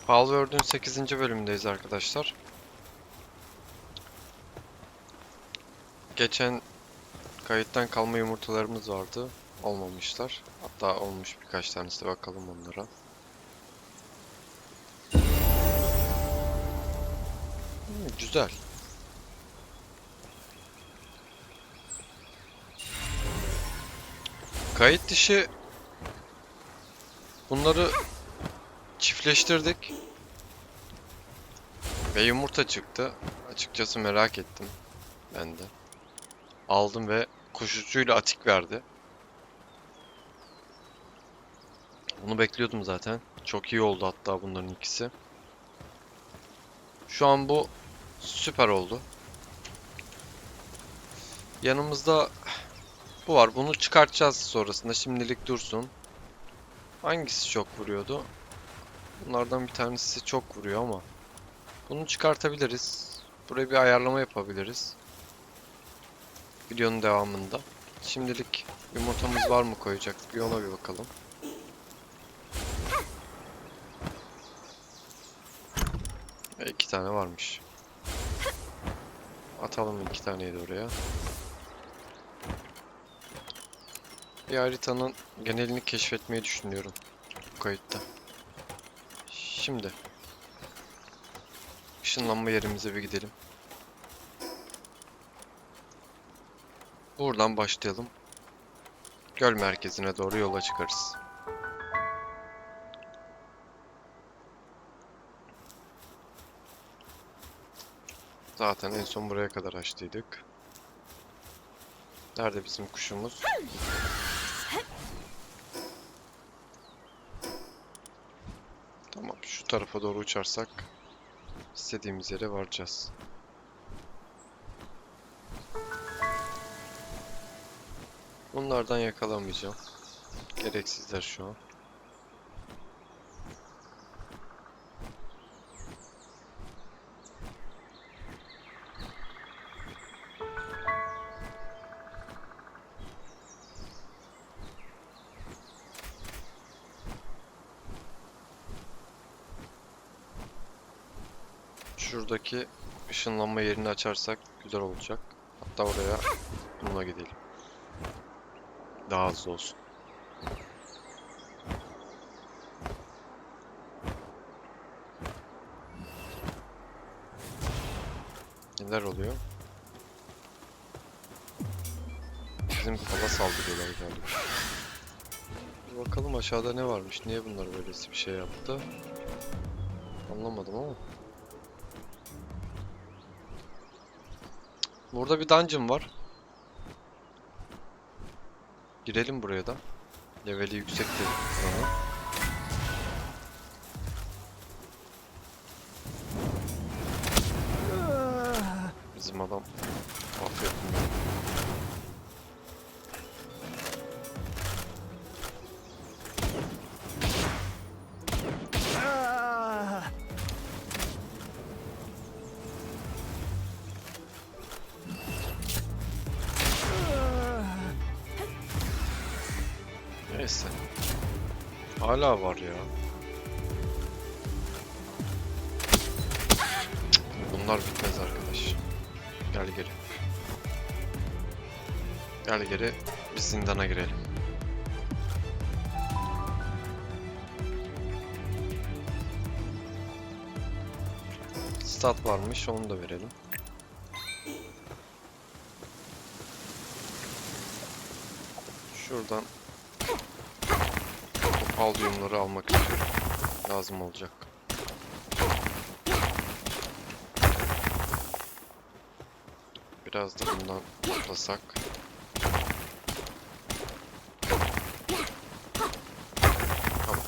Palworld'ün 8. bölümündeyiz arkadaşlar. Geçen kayıttan kalma yumurtalarımız vardı. Olmamışlar. Hatta olmuş birkaç tanesi de, bakalım onlara. Güzel. Kayıt dışı bunları çiftleştirdik. Ve yumurta çıktı. Açıkçası merak ettim. Ben de. Aldım ve kuş uçuyla atik verdi. Onu bekliyordum zaten. Çok iyi oldu hatta bunların ikisi. Şu an bu süper oldu. Yanımızda bu var. Bunu çıkartacağız sonrasında. Şimdilik dursun. Hangisi çok vuruyordu? Bunlardan bir tanesi çok vuruyor ama bunu çıkartabiliriz. Buraya bir ayarlama yapabiliriz. Videonun devamında. Şimdilik yumurtamız var mı koyacak? Bir ona bir bakalım. Ve 2 tane varmış. Atalım 2 taneyi de oraya. Bir haritanın genelini keşfetmeyi düşünüyorum bu kayıtta. Şimdi ışınlanma yerimize bir gidelim. Buradan başlayalım. Göl merkezine doğru yola çıkarız. Zaten en son buraya kadar açtıydık. Nerede bizim kuşumuz? Tamam, şu tarafa doğru uçarsak istediğimiz yere varacağız. Bunlardan yakalamayacağım. Gereksizler şu an. Şuradaki ışınlanma yerini açarsak güzel olacak. Hatta oraya bununla gidelim. Daha hızlı olsun. Neler oluyor? Bizim kala saldırıyorlar galiba. Bir bakalım aşağıda ne varmış? Niye bunlar böylesi bir şey yaptı? Anlamadım ama. Burada bir dungeon var. Girelim buraya da. Leveli yüksek dedik buranın. Bizim adam affetmiyor. Neyse. Hala var ya. Bunlar bitmez arkadaş. Gel geri. Gel geri. Biz zindana girelim. Stat varmış, onu da verelim. Şuradan palyumları almak istiyorum. Lazım olacak. Biraz da bundan toplasak. Tamam.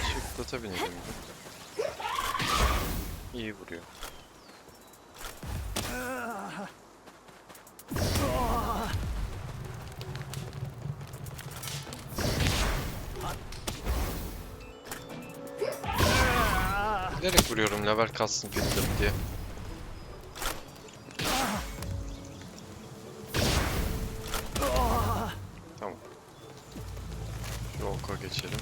Çıklata binelim. İyi vuruyor. Bilerek vuruyorum level kalsın bildim diye. Tamam. Oka geçelim.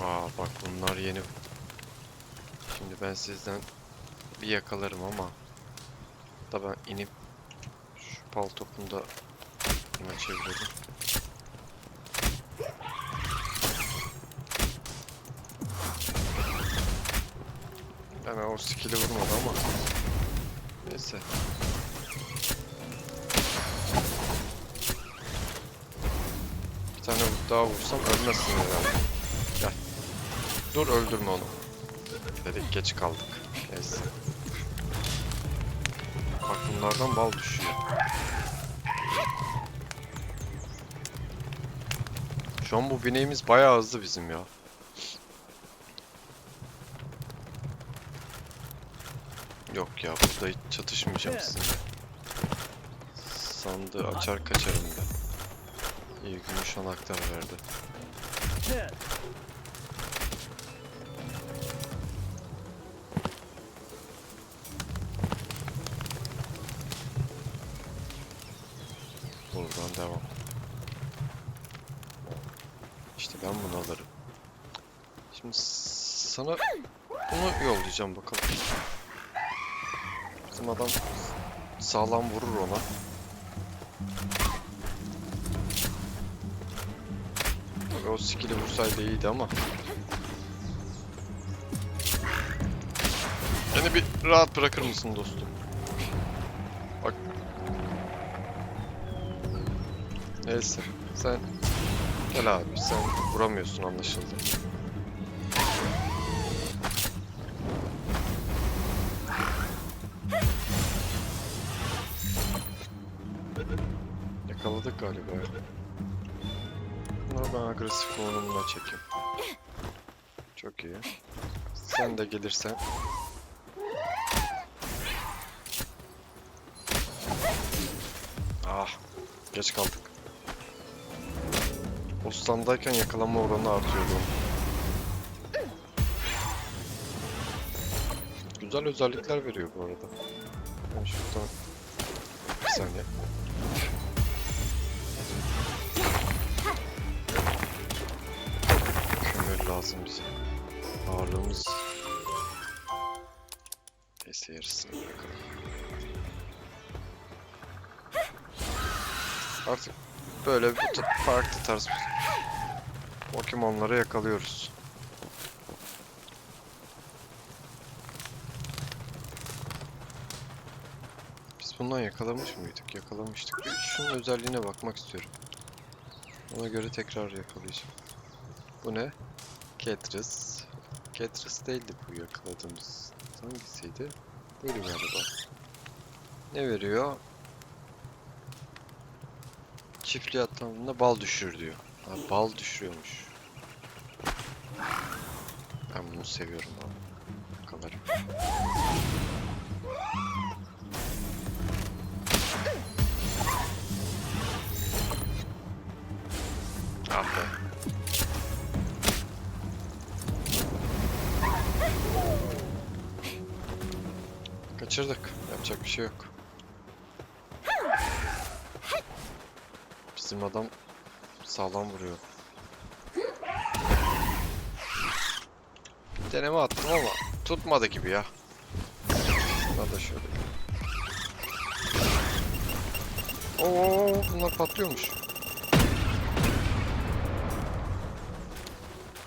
Aa bak bunlar yeni. Şimdi ben sizden bir yakalarım ama da ben inip şu paltopunu da buna çevirelim. Yani o skill'i vurmadı ama neyse. Bir tane daha vursam ölmezsin herhalde. Gel. Dur öldürme onu. Dedik geç kaldık. Neyse. Bak bunlardan bal düşüyor. Şu an bu bineğimiz bayağı hızlı bizim ya. Yok ya burada hiç çatışmayacağım sizinle. Sandığı açar kaçarım da. İyi gümüş anahtar verdi. Buradan devam. İşte ben bunu alırım. Şimdi sana bunu yollayacağım bakalım. Bizim adam sağlam vurur ona. Tabii o skill'i vursaydı iyiydi ama. Beni bir rahat bırakır mısın dostum? Bak. Neyse. Sen gel abi. Sen vuramıyorsun anlaşıldı. Yakaladık galiba ya. Bunları ben agresif konumuna çekeyim. Çok iyi. Sen de gelirsen. Ah. Geç kaldık. O standayken yakalanma oranı artıyordu. Güzel özellikler veriyor bu arada. Ben şuradan bir saniye. Kömür lazım bize. Ağırlığımız neyse yarısını bırakalım. Artık böyle farklı tarz Pokemon'ları yakalıyoruz. Biz bundan yakalamış mıydık? Yakalamıştık. Bir şunun özelliğine bakmak istiyorum. Ona göre tekrar yakalayacağım. Bu ne? Ketris. Ketris değildi bu yakaladığımız. Hangisiydi? Buydu galiba. Ne veriyor? Çiftliğe atlandığında bal düşür diyor. Ha, bal düşürüyormuş. Ben bunu seviyorum abi. Yakalarım. Ah be. Kaçırdık. Yapacak bir şey yok. Bizim adam sağlam vuruyor. Bir deneme attım ama tutmadı gibi ya. Şuna da şöyle. Oo, bunlar patlıyormuş.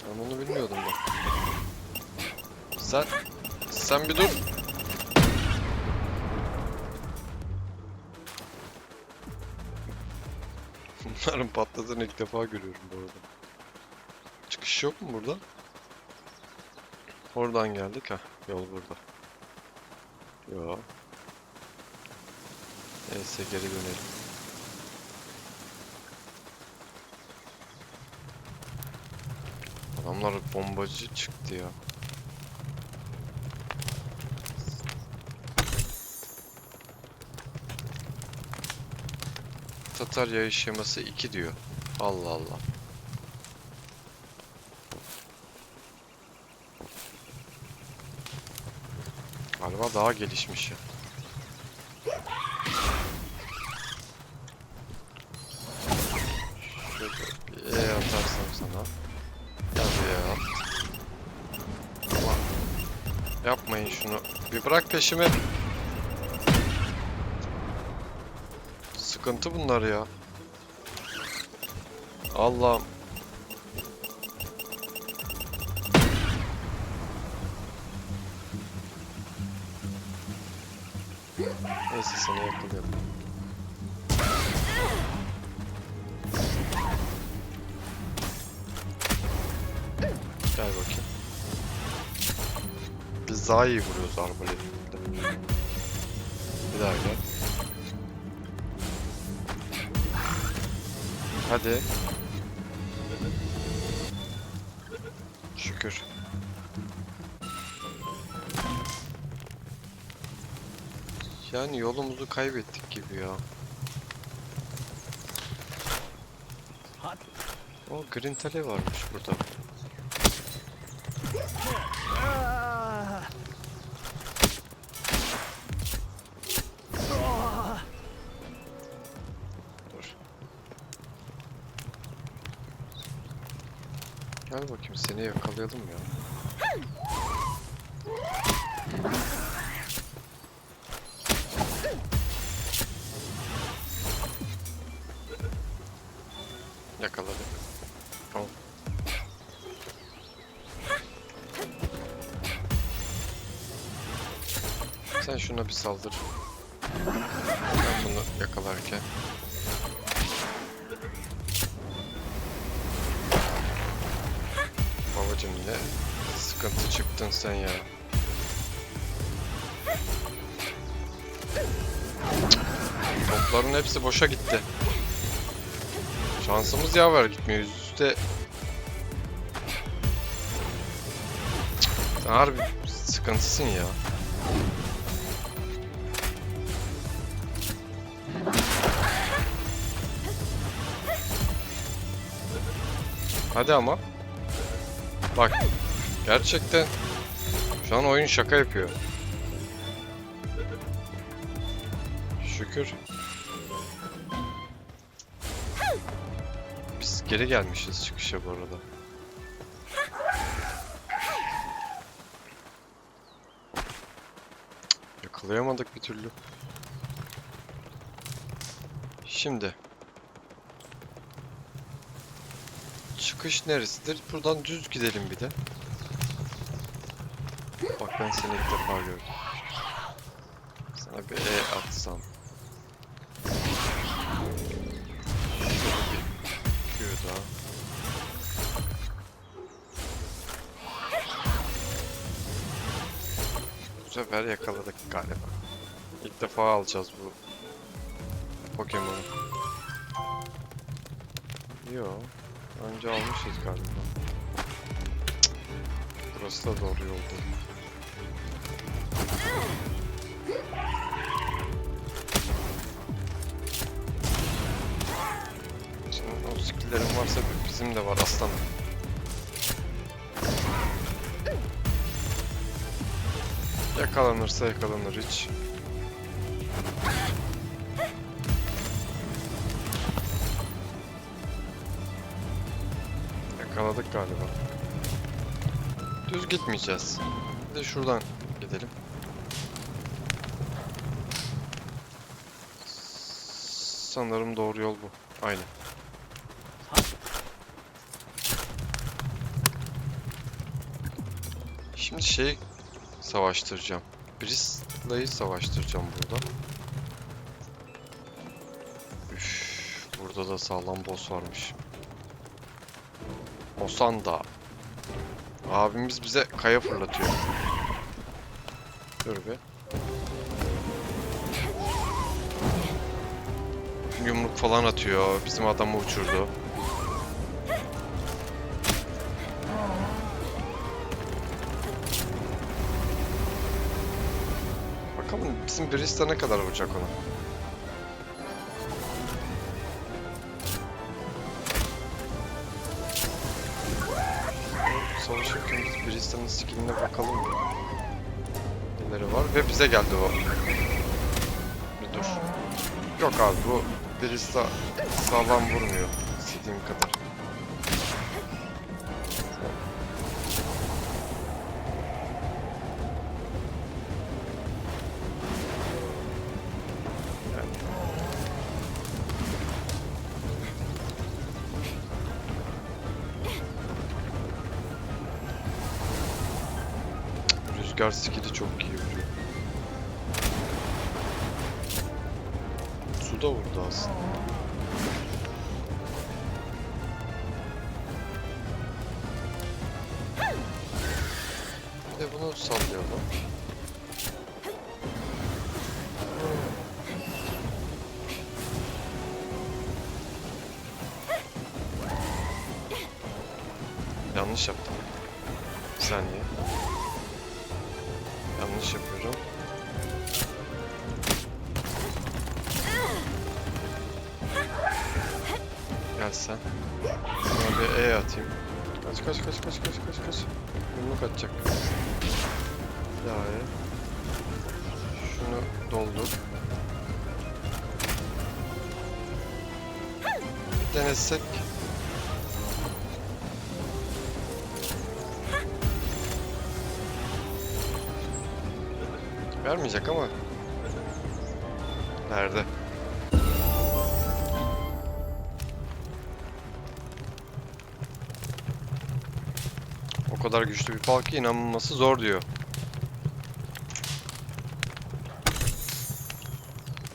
Ben onu bilmiyordum ben. Sen bir dur. Bunların patladığını ilk defa görüyorum bu arada. Çıkış yok mu burada? Oradan geldik ha. Yol burada. Yo. Neyse geri dönelim. Adamlar bombacı çıktı ya. Tatar yayış şeması 2 diyor. Allah Allah. Galiba daha gelişmiş ya. Şöyle Yapmayın şunu. Bir bırak peşimi. Sıkıntı bunlar ya. Allah'ım. Neyse seni yakalıyorum. Gel bakayım. Biz daha iyi vuruyoruz arbaletle. Bir daha gel. Hadi. Şükür. Yani yolumuzu kaybettik gibi ya. O Green Tele varmış burada. Dur. Gel bakayım seni yakalayalım ya. Yakaladık. Tamam. Sen şuna bir saldır. Ben bunu yakalarken. Babacım yine sıkıntı çıktın sen ya. Topların hepsi boşa gitti. Şansımız yaver gitmiyor. Üstte. Sen harbi sıkıntısın ya. Hadi ama. Bak. Gerçekten şu an oyun şaka yapıyor. Şükür. Biz geri gelmişiz çıkışa bu arada. Yakalayamadık bir türlü. Şimdi. Çıkış neresidir? Buradan düz gidelim bir de. Bak ben seni ilk defa gördüm. Sana bir E atsam. Şöyle bir Q daha. Bu sefer yakaladık galiba. İlk defa alacağız bu Pokemon'u. Yo, önce almışız galiba. Cık, burası da doğru yol değil. Senin o skill'lerin varsa bizim de var aslanım. Yakalanırsa yakalanır hiç. Yakaladık galiba. Düz gitmeyeceğiz. Bir de şuradan gidelim. Sanırım doğru yol bu. Aynen. Şimdi şey savaştıracağım. Bristla'yı savaştıracağım burada. Üf, burada da sağlam boss varmış. Osanda. Abimiz bize kaya fırlatıyor. Dur bir. Yumruk falan atıyor. Bizim adamı uçurdu. Bakalım bizim Bristol ne kadar vuracak ona. Savaşırken biz Bristol'ın skilline bakalım. Neleri var ve bize geldi o. Bir dur. Yok abi bu Bristol sağlam vurmuyor. İstediğim kadar. Rüzgar skill'i çok iyi vuruyor. Su da vurdu aslında. Bir de bunu sallayalım. Yanlış yaptım. Bir saniye. Yanlış yapıyorum. Gel sen. Sana bir E atayım. Kaç kaç kaç kaç kaç kaç kaç. Yumruk atacak. Ya E. Şunu doldur. Bir denesek. Vermeyecek ama. Nerede? O kadar güçlü bir pal ki inanılması zor diyor.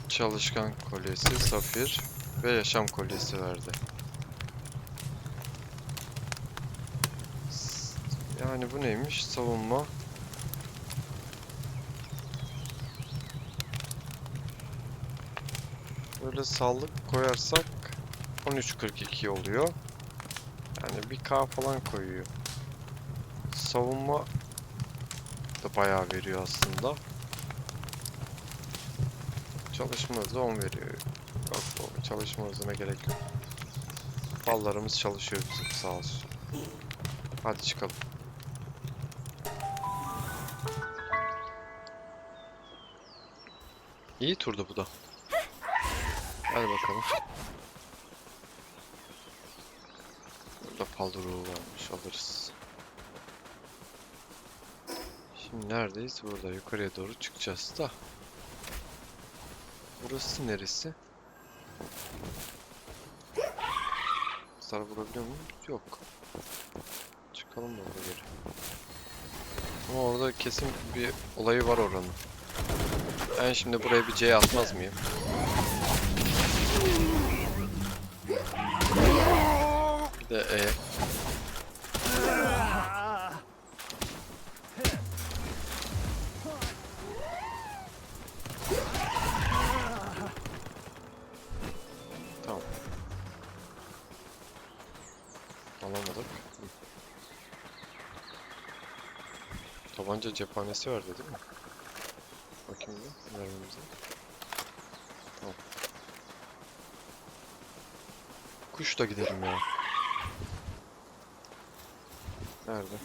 Çalışkan kolyesi, safir ve yaşam kolyesi verdi. Yani bu neymiş? Savunma. Böyle sağlık koyarsak 13.42 oluyor. Yani 1K falan koyuyor. Savunma da bayağı veriyor aslında. Çalışma hızı 10 veriyor. Yok, o çalışma hızına gerek yok. Ballarımız çalışıyor bizim, sağ olsun. Hadi çıkalım. İyi turdu bu da. Hadi bakalım. Burada palruğu varmış, alırız. Şimdi neredeyiz? Burada yukarıya doğru çıkacağız da. Burası neresi? Hasar vurabiliyor muyum? Yok. Çıkalım da oraya geri. Ama orada kesin bir olayı var oranın. Ben şimdi buraya bir C atmaz mıyım? Bir de E. Tamam. Alamadık. Tabanca cephanesi verdi değil mi? Bakayım bir mermimize. Tamam. Kuşla gidelim ya. Nerede?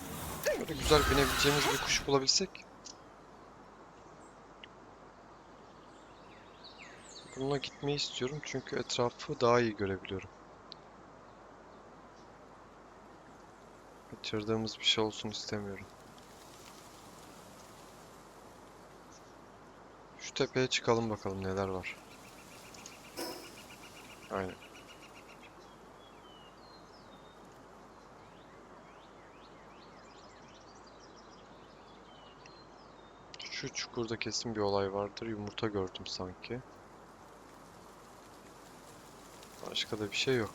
Böyle güzel binebileceğimiz bir kuş bulabilsek. Bununla gitmeyi istiyorum çünkü etrafı daha iyi görebiliyorum. Kaçırdığımız bir şey olsun istemiyorum. Şu tepeye çıkalım bakalım neler var. Aynen. Şu çukurda kesin bir olay vardır. Yumurta gördüm sanki. Başka da bir şey yok.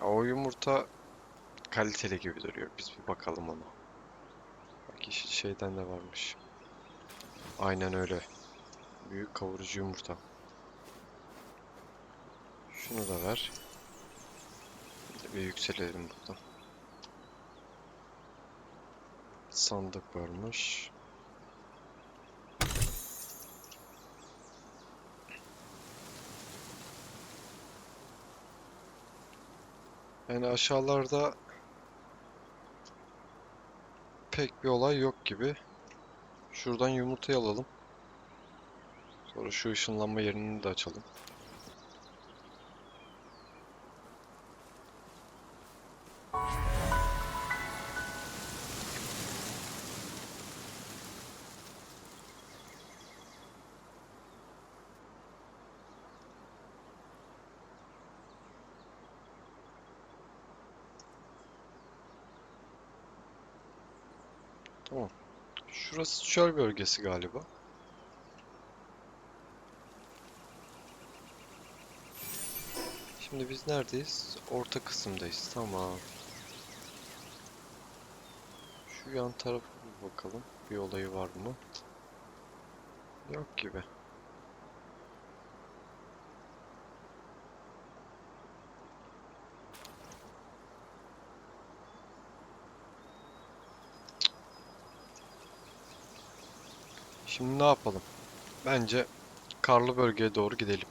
Ya o yumurta kaliteli gibi duruyor. Biz bir bakalım ona. Bak yeşil şeyden de varmış. Aynen öyle. Büyük kavurucu yumurta. Şunu da ver. Bir yükselelim buradan. Sandık varmış. Yani aşağılarda pek bir olay yok gibi. Şuradan yumurtayı alalım. Sonra şu ışınlanma yerini de açalım. Tamam. Şurası çöl bölgesi galiba. Şimdi biz neredeyiz? Orta kısımdayız. Tamam. Şu yan tarafa bir bakalım. Bir olayı var mı? Yok gibi. Şimdi ne yapalım? Bence karlı bölgeye doğru gidelim.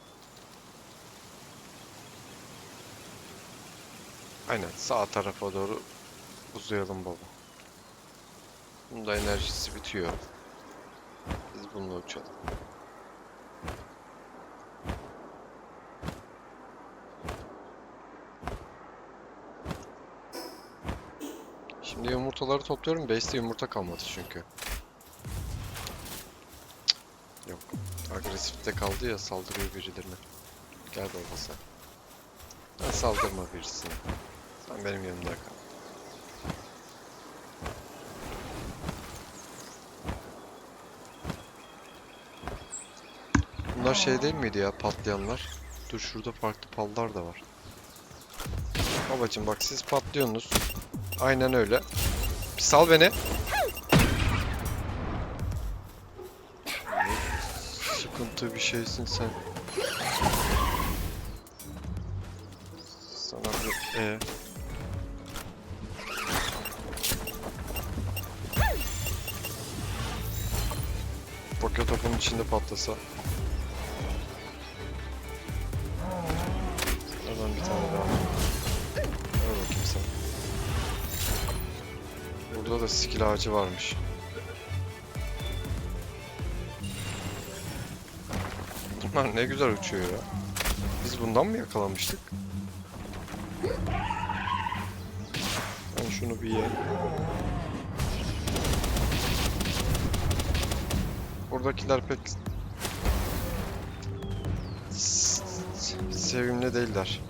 Aynen sağ tarafa doğru uzayalım baba. Bunda enerjisi bitiyor. Biz bununla uçalım. Şimdi yumurtaları topluyorum. Base'te yumurta kalmadı çünkü. Yok. Agresifte kaldı ya, saldırıyor birilerine. Gel baba sen. Ben saldırma birisine. Sen benim yanımda kal. Bunlar şey değil miydi ya, patlayanlar? Dur şurada farklı pallar da var. Babacım bak siz patlıyorsunuz. Aynen öyle. Bir sal beni. Sıkıntı bir şeysin sen. Sana bir Poke topun içinde patlasa. Oradan bir tane daha. Ver bakayım sen. Burada da skill ağacı varmış. Bunlar ne güzel uçuyor ya. Biz bundan mı yakalamıştık? Ben şunu bir ye. Buradakiler pek sevimli değiller.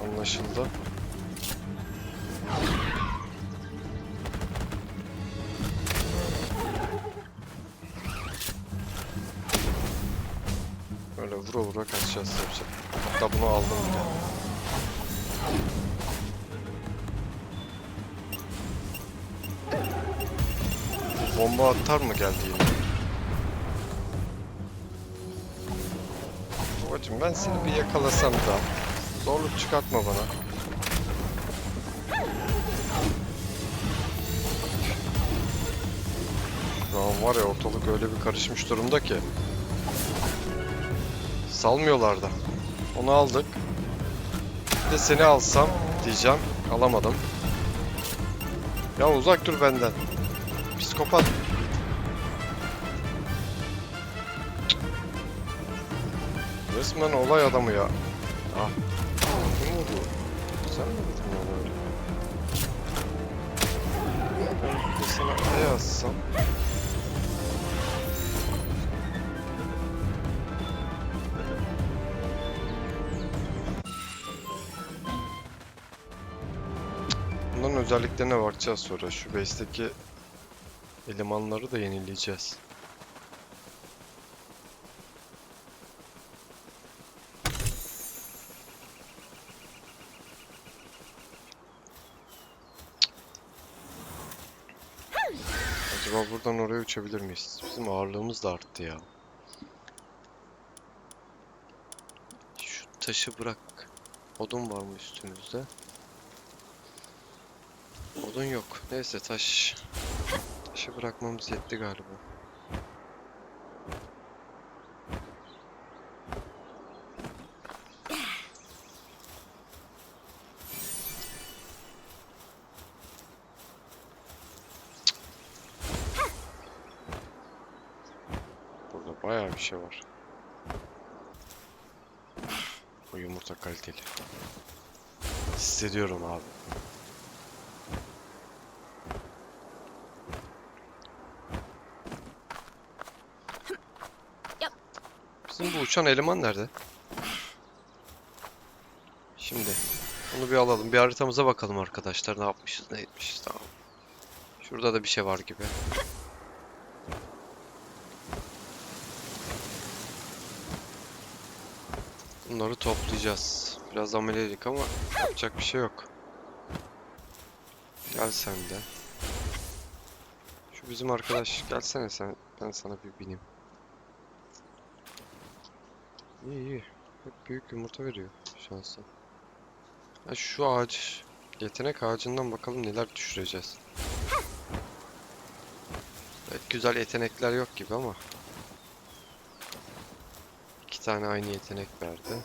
Anlaşıldı. Böyle vura vura kaçacağız yapacak. Hatta bunu aldım bile. Bomba atar mı geldi yine? Babacım ben seni bir yakalasam da zorluk çıkartma bana. Şu an var ya, ortalık öyle bir karışmış durumda ki. Salmıyorlar da. Onu aldık. Bir de seni alsam diyeceğim. Alamadım. Ya uzak dur benden. Psikopat. Resmen olay adamı ya. Ah. Kim vurdu? Sen mi vurdun onu öyle? Ben de sana E yazsam. Bunların özelliklerine bakacağız sonra. Şu base'teki elemanları da yenileyeceğiz. Acaba buradan oraya uçabilir miyiz? Bizim ağırlığımız da arttı ya. Şu taşı bırak. Odun var mı üstümüzde? Odun yok. Neyse taşı bırakmamız yetti galiba. Burada bayağı bir şey var. Bu yumurta kaliteli. Hissediyorum abi. Bizim bu uçan eleman nerede? Şimdi bunu bir alalım. Bir haritamıza bakalım arkadaşlar. Ne yapmışız, ne etmişiz. Tamam. Şurada da bir şey var gibi. Bunları toplayacağız. Biraz amelelik ama yapacak bir şey yok. Gel sen de. Şu bizim arkadaş gelsene sen. Ben sana bir bineyim. İyi iyi. Hep büyük yumurta veriyor şansa. Ha, şu ağaç. Yetenek ağacından bakalım neler düşüreceğiz. Evet, güzel yetenekler yok gibi ama. 2 tane aynı yetenek verdi.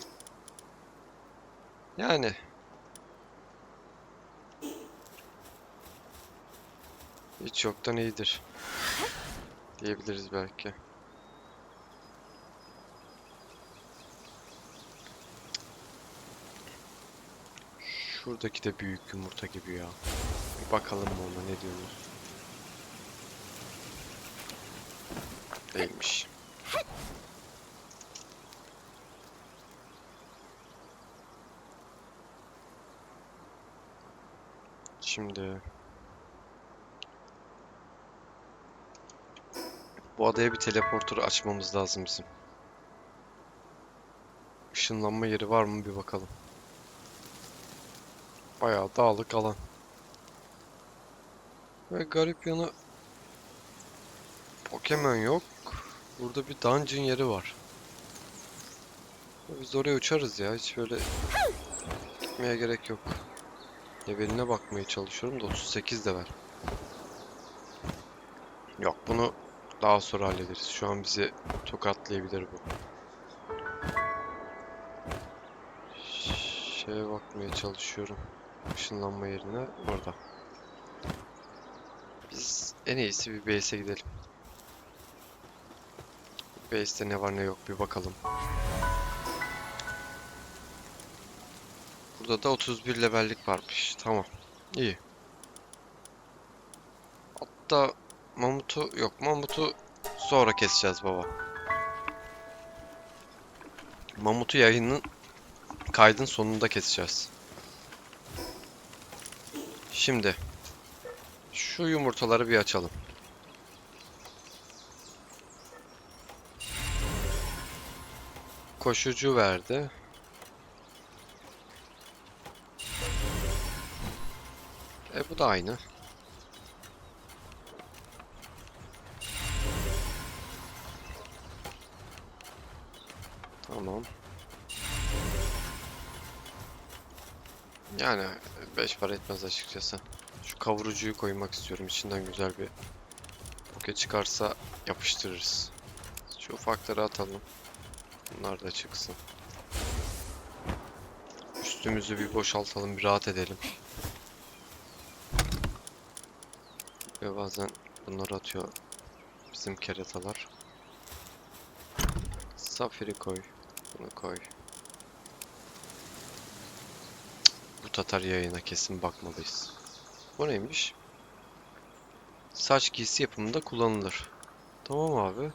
Yani. Hiç yoktan iyidir. Diyebiliriz belki. Şuradaki de büyük yumurta gibi ya. Bir bakalım mı ona, ne diyorlar. Değilmiş. Şimdi bu adaya bir teleporter açmamız lazım bizim. Işınlanma yeri var mı bir bakalım. Bayağı dağlık alan. Ve garip yanı Pokemon yok. Burada bir dungeon yeri var. Biz oraya uçarız ya. Hiç böyle gitmeye gerek yok. Leveline bakmaya çalışıyorum da 38 level. Yok, bunu daha sonra hallederiz. Şu an bizi tokatlayabilir bu. Şeye bakmaya çalışıyorum. Işınlanma yerine orada. Biz en iyisi bir base'e gidelim. Base'te ne var ne yok bir bakalım. Burada da 31 levellik varmış. Tamam. İyi. Hatta mamutu yok. Mamutu sonra keseceğiz baba. Mamutu yayının kaydın sonunda keseceğiz. Şimdi şu yumurtaları bir açalım. Koşucu verdi. Bu da aynı. Tamam. Yani 5 para etmez açıkçası. Şu kavurucuyu koymak istiyorum. İçinden güzel bir poke çıkarsa yapıştırırız. Şu ufakları atalım. Bunlar da çıksın. Üstümüzü bir boşaltalım, bir rahat edelim. Ve bazen bunları atıyor bizim keratalar. Safiri koy. Bunu koy. Bu Tatar yayına kesin bakmalıyız. Bu neymiş? Saç giysi yapımında kullanılır. Tamam abi.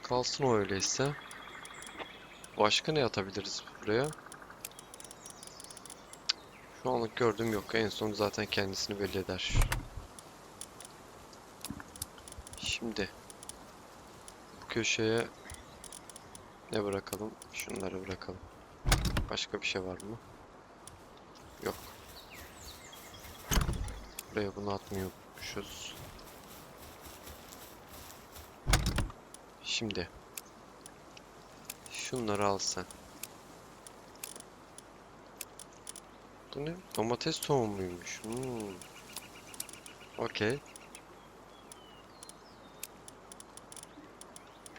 Kalsın o öyleyse. Başka ne atabiliriz buraya? Şu anlık gördüğüm yok. En son zaten kendisini belli eder. Şimdi bu köşeye ne bırakalım? Şunları bırakalım. Başka bir şey var mı? Yok. Buraya bunu atmıyormuşuz. Şimdi şunları al sen. Bu ne? Domates tohumuymuş. Okey.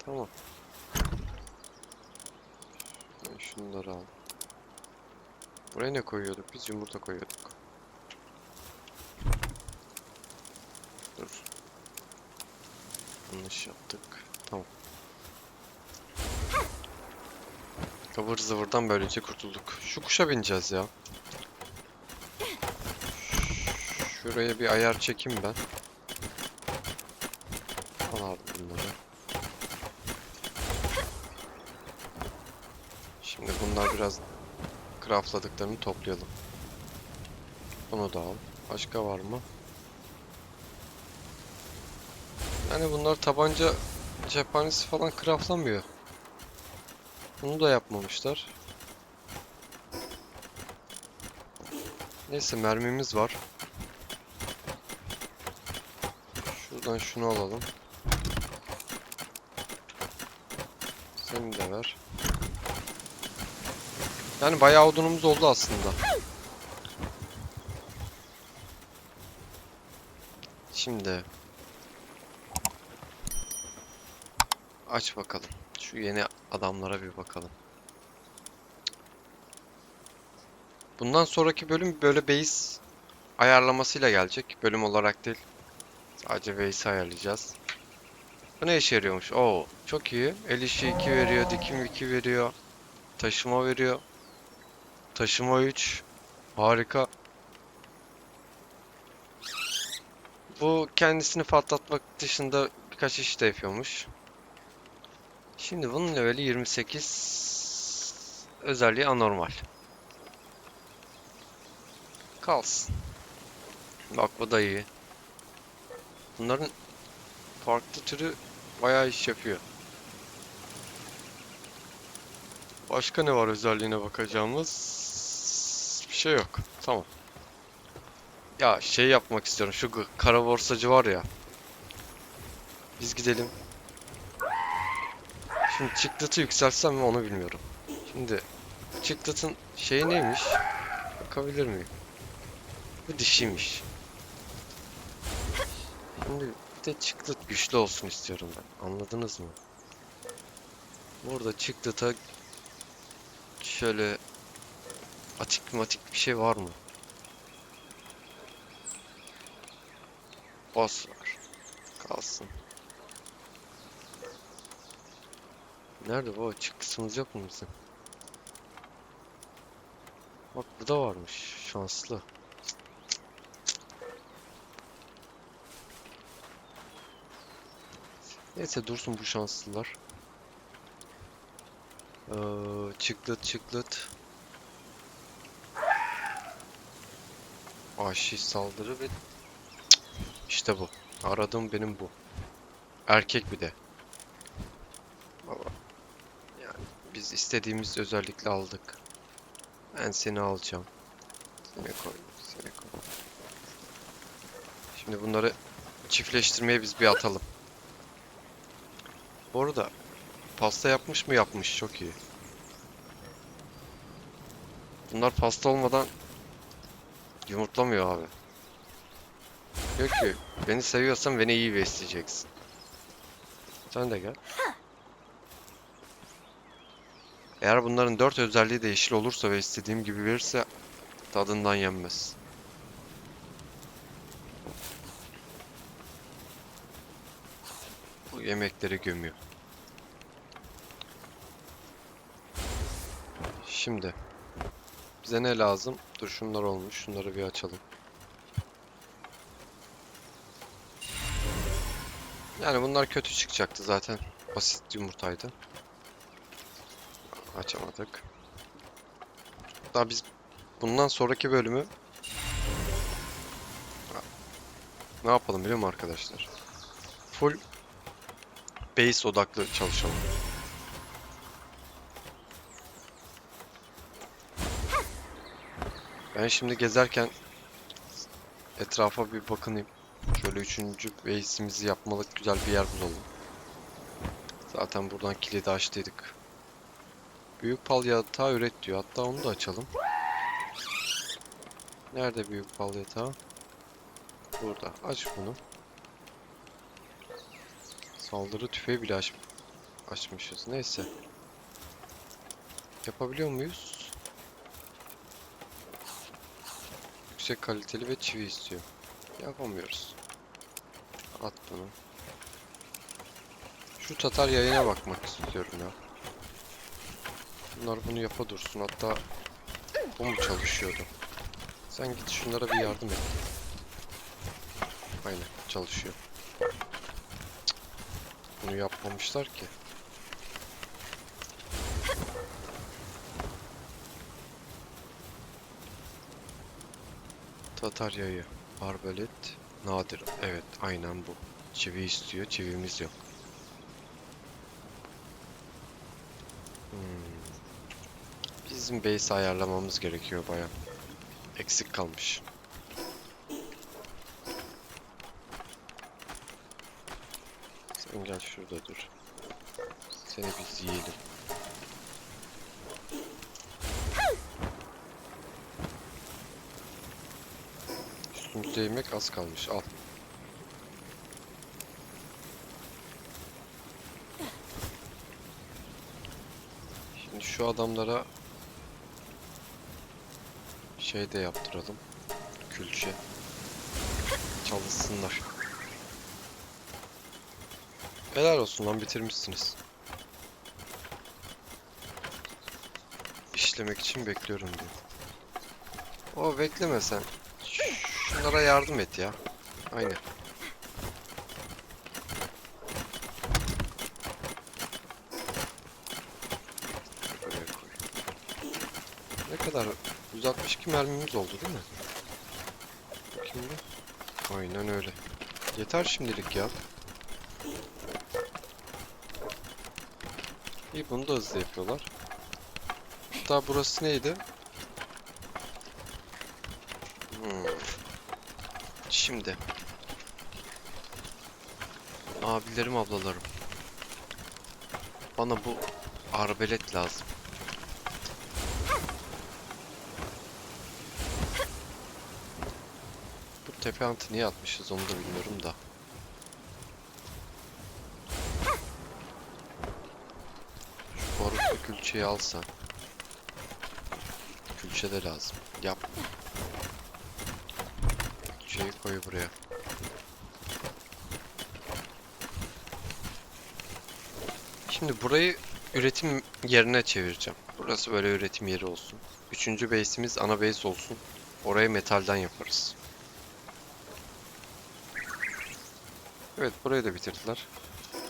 Tamam. Şunları al. Buraya ne koyuyorduk? Biz yumurta koyuyorduk. Dur. Yanlış yaptık. Tamam. Kıvır zıvırdan böylece kurtulduk. Şu kuşa bineceğiz ya. Şuraya bir ayar çekeyim ben. Al abi bunları. Şimdi bunlar biraz craftladıklarını toplayalım. Bunu da al. Başka var mı? Yani bunlar tabanca cephanesi falan craftlamıyor. Bunu da yapmamışlar. Neyse, mermimiz var. Şuradan şunu alalım. Seni de ver. Yani bayağı odunumuz oldu aslında. Şimdi aç bakalım. Şu yeni adamlara bir bakalım. Bundan sonraki bölüm böyle base ayarlamasıyla gelecek. Bölüm olarak değil. Sadece base ayarlayacağız. Bu ne işe yarıyormuş? Oo, çok iyi. El işi 2 veriyor, dikim 2 veriyor. Taşıma veriyor. Taşıma 3. Harika. Bu kendisini patlatmak dışında birkaç iş de yapıyormuş. Şimdi bunun leveli 28. Özelliği anormal. Kalsın. Bak, bu da iyi. Bunların farklı türü bayağı iş yapıyor. Başka ne var özelliğine bakacağımız? Bir şey yok. Tamam. Ya şey yapmak istiyorum. Şu kara borsacı var ya. Biz gidelim. Şimdi çıktıtı yükseltsem mi onu bilmiyorum. Şimdi çıktıtın şeyi neymiş? Bakabilir miyim? Bu dişiymiş. Şimdi bir de çıktıt güçlü olsun istiyorum ben. Anladınız mı? Burada çıktıta şöyle atik matik bir şey var mı? Boss var. Kalsın. Nerede bu? Çıktısımız yok mu bizim? Bak, bu da varmış. Şanslı. Neyse, dursun bu şanslılar. Çıklıt çıklıt. Vahşi saldırı ve işte bu. Aradığım benim bu. Erkek bir de. Baba. Yani biz istediğimiz özellikle aldık. Ben seni alacağım. Seni koy. Seni koy. Şimdi bunları çiftleştirmeye biz bir atalım. Bu arada pasta yapmış mı? Yapmış. Çok iyi. Bunlar pasta olmadan yumurtlamıyor abi. Diyor ki beni seviyorsan beni iyi besleyeceksin. Sen de gel. Eğer bunların 4 özelliği de yeşil olursa ve istediğim gibi verirse tadından yenmez. Bu yemekleri gömüyor. Şimdi bize ne lazım? Dur, şunlar olmuş. Şunları bir açalım. Yani bunlar kötü çıkacaktı zaten. Basit yumurtaydı. Açamadık. Daha biz bundan sonraki bölümü ne yapalım biliyor musun arkadaşlar? Full base odaklı çalışalım. Ben şimdi gezerken etrafa bir bakınayım. Şöyle 3. base'imizi yapmalık güzel bir yer bulalım. Zaten buradan kilidi açtıydık. Büyük pal yatağı üret diyor. Hatta onu da açalım. Nerede büyük pal yatağı? Burada. Aç bunu. Saldırı tüfeği bile açmışız. Neyse. Yapabiliyor muyuz? Yüksek kaliteli ve çivi istiyor. Yapamıyoruz. At bunu. Şu Tatar yayına bakmak istiyorum ya. Bunlar bunu yapa dursun. Hatta bu mu çalışıyordu? Sen git şunlara bir yardım et. Aynen, çalışıyor. Bunu yapmamışlar ki. Tatar yayı. Arbalet. Nadir. Evet, aynen bu. Çivi istiyor. Çivimiz yok. Bizim base ayarlamamız gerekiyor baya. Eksik kalmış. Sen gel şurada dur. Seni biz yiyelim. Üstümüzde yemek az kalmış. Al. Şimdi şu adamlara şey de yaptıralım. Külçe. Çalışsınlar. Helal olsun lan, bitirmişsiniz. İşlemek için bekliyorum diyor. O bekleme sen. Şunlara yardım et ya. Aynen. Buraya koy. Ne kadar? 162 mermimiz oldu değil mi? Bakayım bir. Aynen öyle. Yeter şimdilik ya. İyi, bunu da hızlı yapıyorlar. Hatta burası neydi? Şimdi. Abilerim, ablalarım. Bana bu arbelet lazım. Bu tepe antı niye atmışız onu da bilmiyorum da. Şu barutlu külçeyi alsan. Külçe de lazım. Yap. Külçeyi koy buraya. Şimdi burayı üretim yerine çevireceğim. Burası böyle üretim yeri olsun. Üçüncü base'imiz ana base olsun. Orayı metalden yaparız. Evet, burayı da bitirdiler.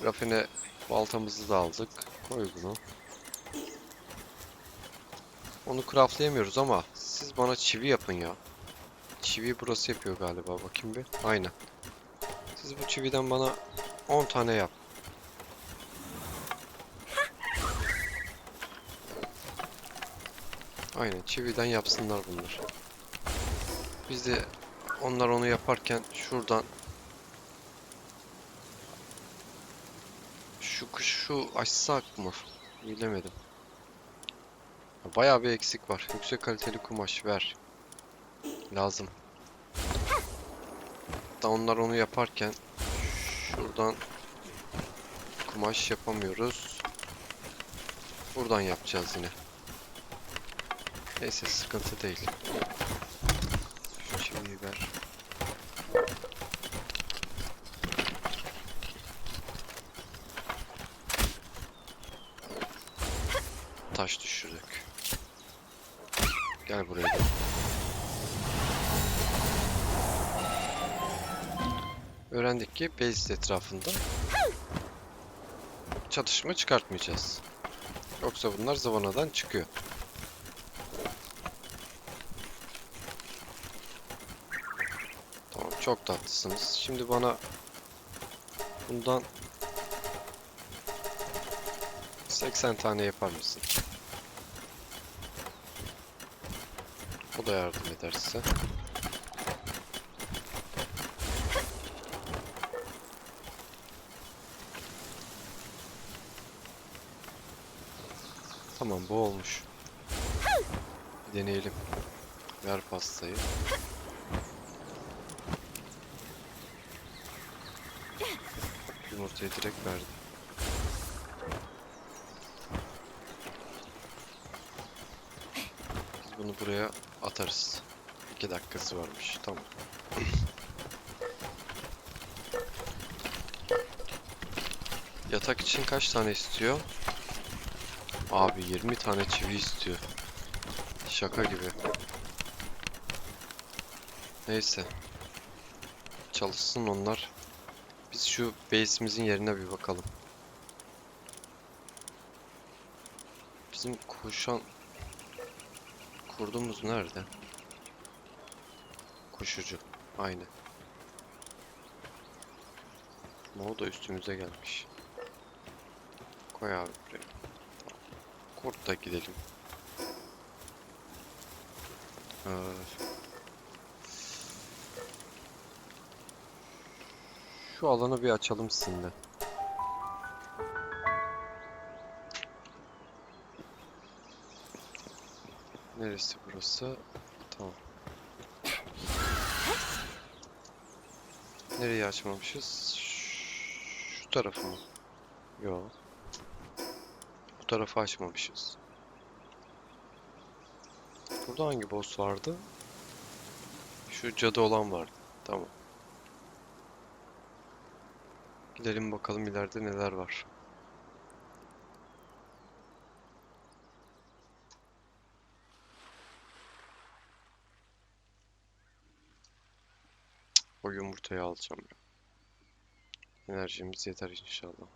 Rafine baltamızı da aldık. Koy bunu. Onu craftlayamıyoruz ama siz bana çivi yapın ya. Çivi burası yapıyor galiba. Bakayım bir. Aynen. Siz bu çividen bana 10 tane yap. Aynen, çividen yapsınlar bunlar. Biz de onlar onu yaparken şuradan şu açsak mı? Bilemedim. Bayağı bir eksik var. Yüksek kaliteli kumaş ver. Lazım. Da onlar onu yaparken şuradan kumaş yapamıyoruz. Buradan yapacağız yine. Neyse, sıkıntı değil. Şu çiviyi ver. Taş düşürdük. Gel buraya da. Öğrendik ki base etrafında çatışma çıkartmayacağız. Yoksa bunlar zıvanadan çıkıyor. Tamam, çok tatlısınız. Şimdi bana bundan 80 tane yapar mısın? O da yardım eder size. Tamam, bu olmuş. Bir deneyelim. Ver pastayı. Yumurtayı direkt verdi. Biz bunu buraya atarız. 2 dakikası varmış. Tamam. Yatak için kaç tane istiyor? Abi 20 tane çivi istiyor. Şaka gibi. Neyse. Çalışsın onlar. Biz şu base'imizin yerine bir bakalım. Bizim kurdumuz nerede? Koşucu. Aynen. Ama o da üstümüze gelmiş. Koy abi buraya. Tamam. Kurt da gidelim. Ee, Şu alanı bir açalım sizinle. Neresi burası? Tamam. Nereyi açmamışız? Şu tarafı mı? Yo. Bu tarafı açmamışız. Burada hangi boss vardı? Şu cadı olan vardı. Tamam. Gidelim bakalım ileride neler var. O yumurtayı alacağım ya. Enerjimiz yeter inşallah.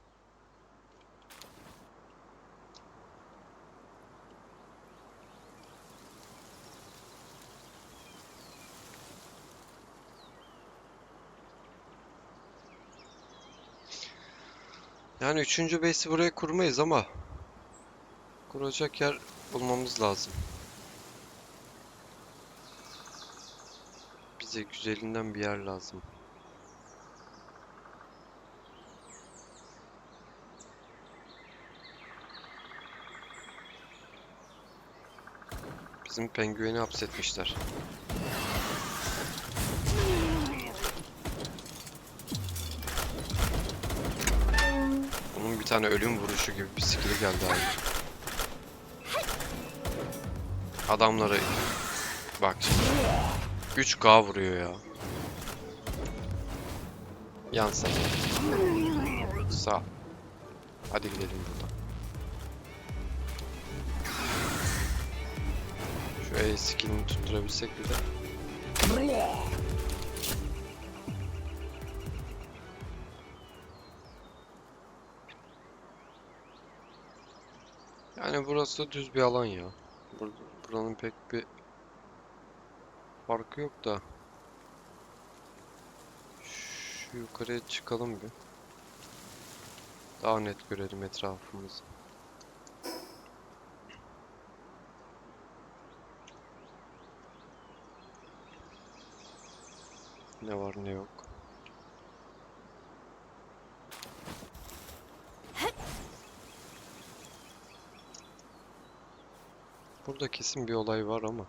Yani üçüncü base'i buraya kurmayız ama kuracak yer bulmamız lazım. Bize güzelinden bir yer lazım. Bizim pengueni hapsetmişler. Onun bir tane ölüm vuruşu gibi bir skill'i geldi abi. Adamları bak şimdi. 3K vuruyor ya. Yan sen. Sağ. Hadi gidelim buradan. Şu E skill'ini tutturabilsek bir de. Yani burası düz bir alan ya. Buranın pek bir farkı yok da. Şu yukarıya çıkalım bir. Daha net görelim etrafımızı. Ne var ne yok. Burada kesin bir olay var ama.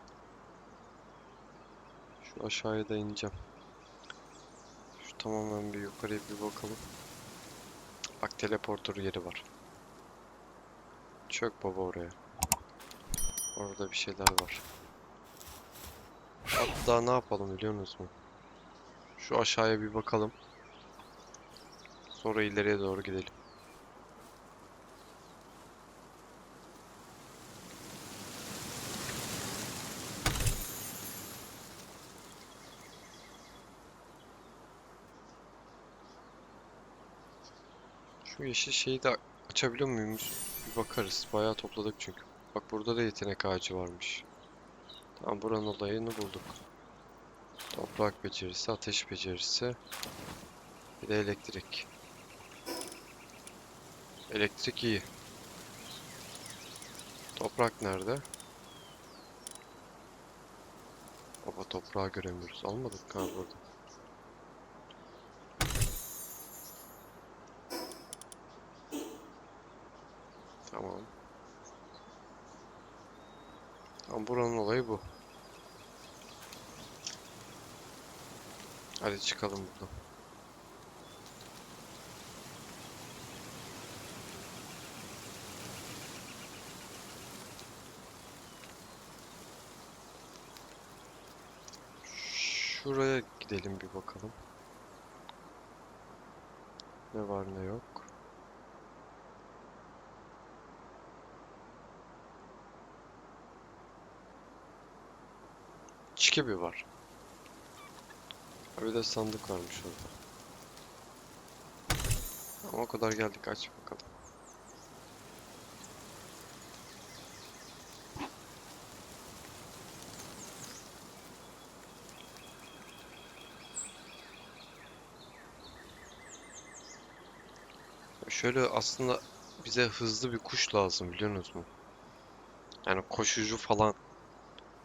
Şu aşağıya da ineceğim. Şu tamamen bir yukarıya bir bakalım. Bak teleporter yeri var. Çök baba oraya. Orada bir şeyler var. Hatta ne yapalım biliyor musunuz? Şu aşağıya bir bakalım. Sonra ileriye doğru gidelim. Şu yeşil şeyi de açabiliyor muyuz? Bir bakarız. Bayağı topladık çünkü. Bak burada da yetenek ağacı varmış. Tamam buranın olayını bulduk. Toprak becerisi, ateş becerisi. Bir de elektrik. Elektrik iyi. Toprak nerede? Baba toprağı göremiyoruz. Almadık ha burada. Tamam. Tamam buranın olayı bu. Hadi çıkalım buradan. Şuraya gidelim bir bakalım. Ne var ne yok. Çikibi var. Ha, bir de sandık varmış orada. Ama o kadar geldik aç bakalım. Şöyle aslında bize hızlı bir kuş lazım biliyorsunuz mu? Yani koşucu falan.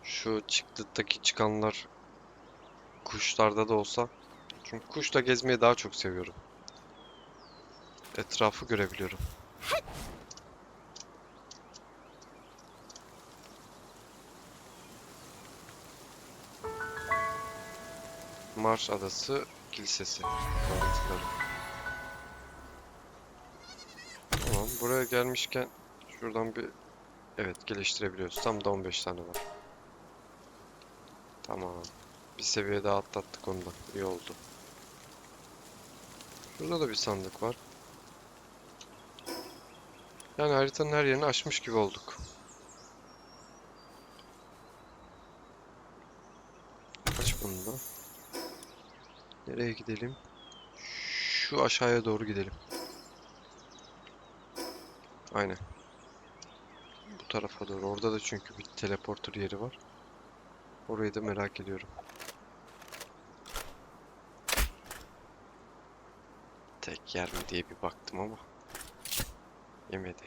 Şu çıktıktaki çıkanlar kuşlarda da olsa. Çünkü kuşla gezmeyi daha çok seviyorum. Etrafı görebiliyorum. Mars Adası Kilisesi kalıntıları. Tamam, buraya gelmişken şuradan bir evet geliştirebiliyoruz. Tam da 15 tane var. Tamam. Bir seviye daha atlattık ondan. İyi oldu. Şurada da bir sandık var. Yani haritanın her yerini aşmış gibi olduk. Aç bunu da. Nereye gidelim? Şu aşağıya doğru gidelim. Aynen. Bu tarafa doğru. Orada da çünkü bir teleporter yeri var. Orayı da merak ediyorum. Tek yer mi diye bir baktım ama yemedi.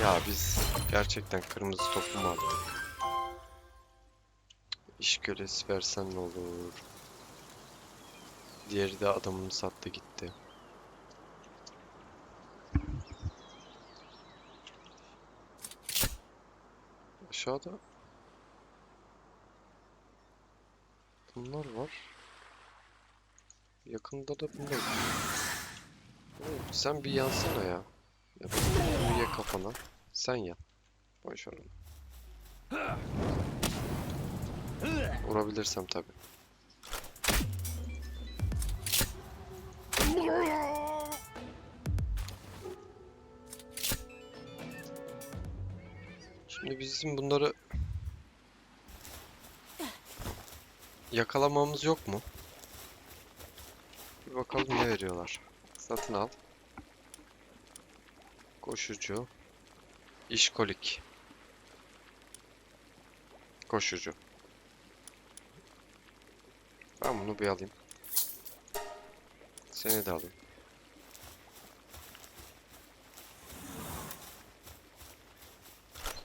Ya biz gerçekten kırmızı topu mu attık? İş kölesi versen ne olur? Diğeri de adamını sattı gitti. Aşağıda bunlar var. Yakında da bunlar. Oğlum, sen bir yansana ya. Ya da bunu ye kafana. Sen ya. Boş ver onu. Vurabilirsem tabii. Şimdi bizim bunları yakalamamız yok mu? Bir bakalım ne veriyorlar. Satın al. Koşucu. İşkolik. Koşucu. Ben bunu bir alayım. Seni de alayım.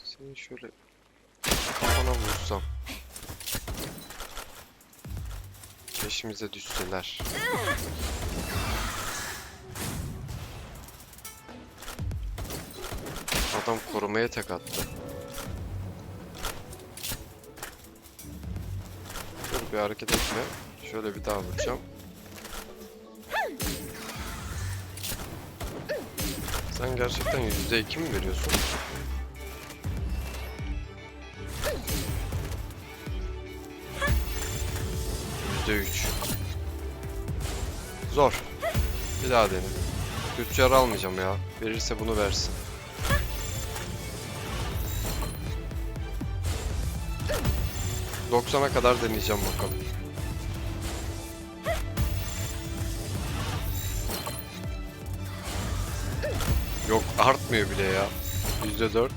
Seni şöyle kafana vursam. Peşimize düşseler. Adam korumaya tek attı. Dur bir hareket etme. Şöyle bir daha vuracağım. Sen gerçekten %2 mi veriyorsun? %3. Zor. Bir daha dene. Tüccar almayacağım ya. Verirse bunu versin. %90'a kadar deneyeceğim bakalım. Yok artmıyor bile ya. %4.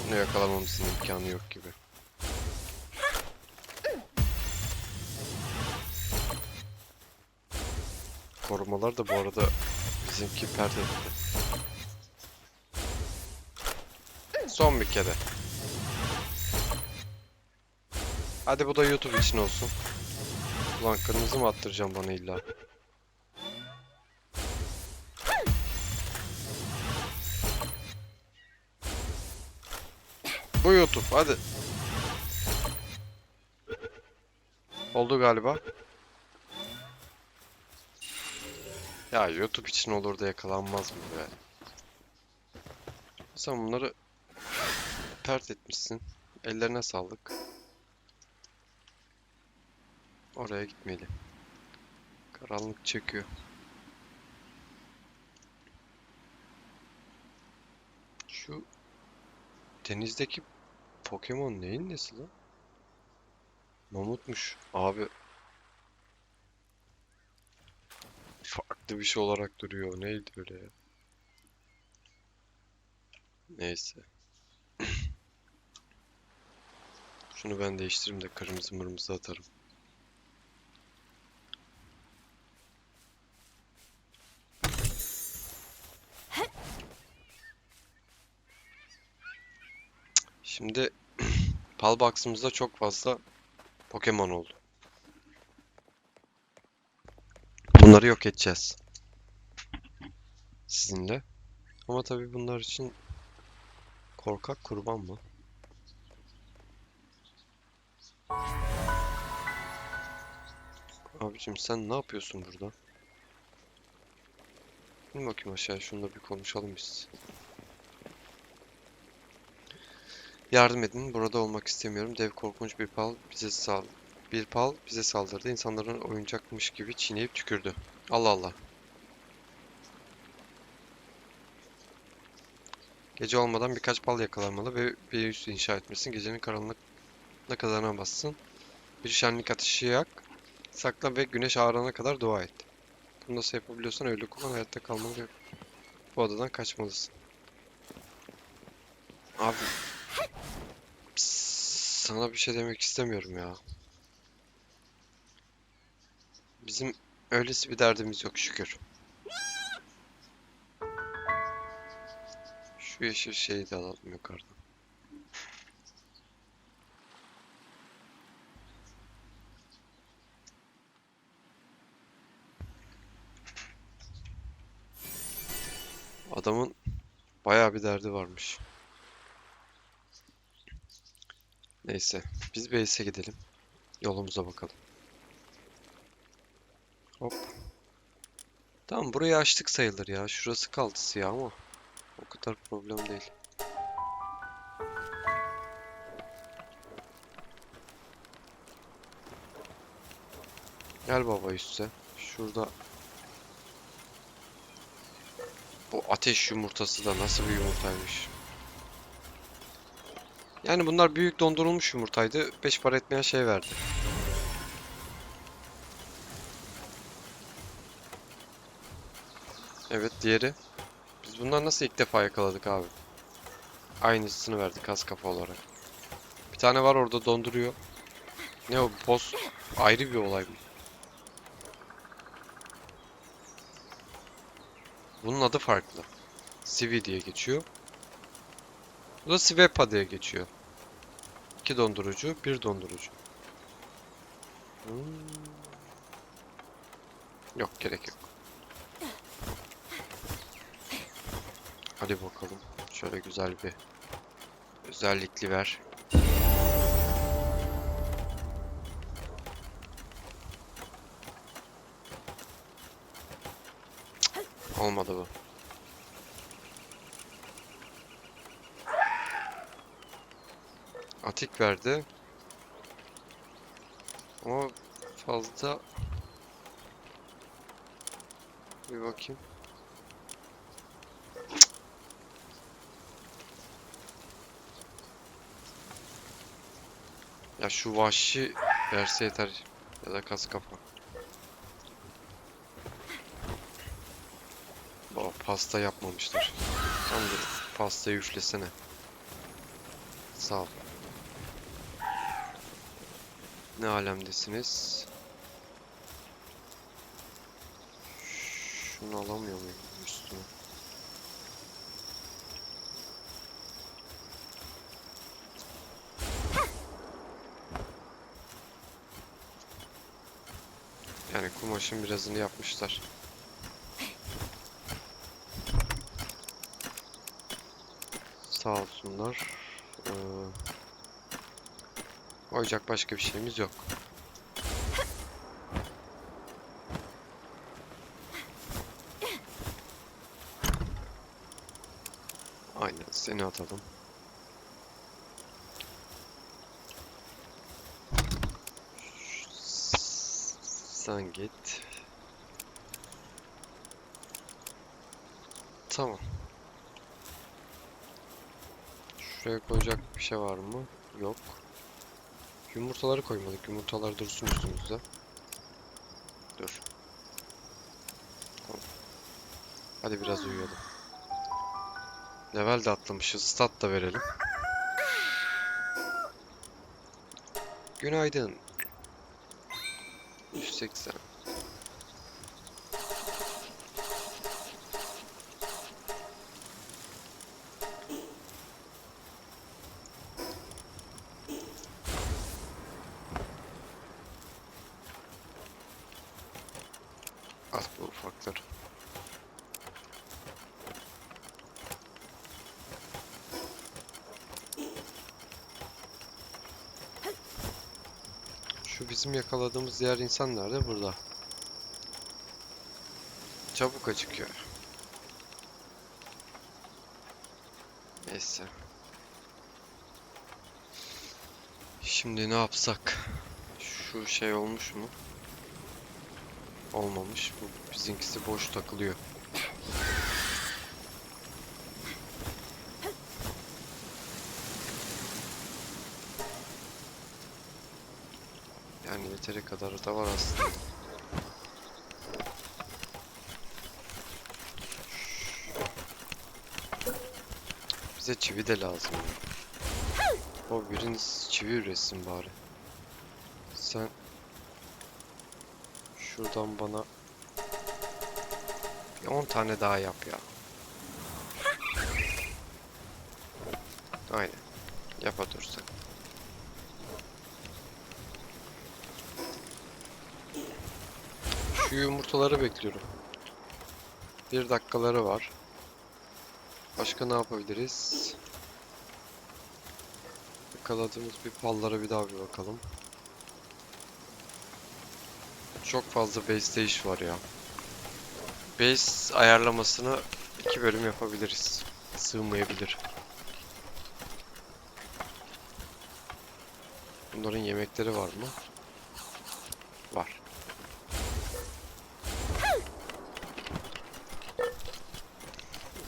Bunu yakalamamızın imkanı yok gibi. Korumalar da bu arada bizimki pert etti. Son bir kere. Hadi bu da YouTube için olsun. Ulan kırmızı mı attıracağım bana illa? Bu YouTube hadi. Oldu galiba. Ya YouTube için olur da yakalanmaz mı be? Sen bunları pert etmişsin. Ellerine sağlık. Oraya gitmeli. Karanlık çöküyor. Şu denizdeki Pokemon neyin nesi lan? Mamutmuş. Abi farklı bir şey olarak duruyor. Neydi öyle ya? Neyse. Şunu ben değiştiririm de kırmızı mırmızı atarım. Şimdi Pal Box'ımızda çok fazla Pokemon oldu. Bunları yok edeceğiz sizinle. Ama tabii bunlar için korkak kurban mı? Abicim sen ne yapıyorsun burada? İn bakayım aşağı, şununla bir konuşalım biz. Yardım edin, burada olmak istemiyorum. Dev korkunç bir pal bize saldırdı. İnsanların oyuncakmış gibi çiğneyip tükürdü. Allah Allah. Gece olmadan birkaç pal yakalanmalı ve bir üs inşa etmesin. Gecenin karanlığına kazanamazsın. Bir şenlik ateşi yak. Sakla ve güneş ağarana kadar dua et. Bunu nasıl yapabiliyorsan öyle kullan. Hayatta kalmalı yok. Bu adadan kaçmalısın. Abi sana bir şey demek istemiyorum ya. Bizim öylesi bir derdimiz yok şükür. Şu yeşil şeyi de alalım yukarıdan. Adamın bayağı bir derdi varmış. Neyse. Biz base'e gidelim. Yolumuza bakalım. Hop. Tamam, burayı açtık sayılır ya. Şurası kaldı siyah ama o kadar problem değil. Gel baba üste. Şurada bu ateş yumurtası da nasıl bir yumurtaymış. Yani bunlar büyük dondurulmuş yumurtaydı. 5 para etmeyen şey verdi. Evet, diğeri. Biz bundan nasıl ilk defa yakaladık abi? Aynısını verdi kas kafa olarak. Bir tane var orada donduruyor. Ne o boss, ayrı bir olay mı? Bunun adı farklı. Sivi diye geçiyor. Bu da Sivepa diye geçiyor. 2 dondurucu, bir dondurucu. Hmm. Yok, gerek yok. Hadi bakalım. Şöyle güzel bir özellikli ver. Olmadı bu. Atik verdi. Ama fazla... Bir bakayım. Ya şu vahşi verse yeter. Ya da kas kafa. Baba pasta yapmamışlar. Tam bir pastayı üflesene. Sağ ol. Ne alemdesiniz? Şunu alamıyor muyum üstüne? Yani kumaşın birazını yapmışlar. Sağ olsunlar. Ee, Koyacak başka bir şeyimiz yok. Aynen, seni atalım. Sen git. Tamam. Şuraya koyacak bir şey var mı? Yok. Yumurtaları koymadık. Yumurtalar dursun üstümüzde. Dur. Tamam. Hadi biraz uyuyalım. Level de atlamışız. Stat da verelim. Günaydın. 180. Al bu ufakları. Şu bizim yakaladığımız diğer insan nerede? Burada. Çabuk acıkıyor. Neyse. Şimdi ne yapsak? Şu şey olmuş mu? Olmamış. Bu bizimkisi boş takılıyor. Yani yeteri kadar da var aslında. Bize çivi de lazım. O biriniz çivi üretsin bari. Sen şuradan bana bir 10 tane daha yap ya. Aynen. Yapa dursak. Şu yumurtaları bekliyorum. 1 dakikaları var. Başka ne yapabiliriz? Yakaladığımız bir pallara bir daha bir bakalım. Çok fazla base iş var ya. Base ayarlamasını 2 bölüm yapabiliriz. Sığmayabilir. Bunların yemekleri var mı? Var.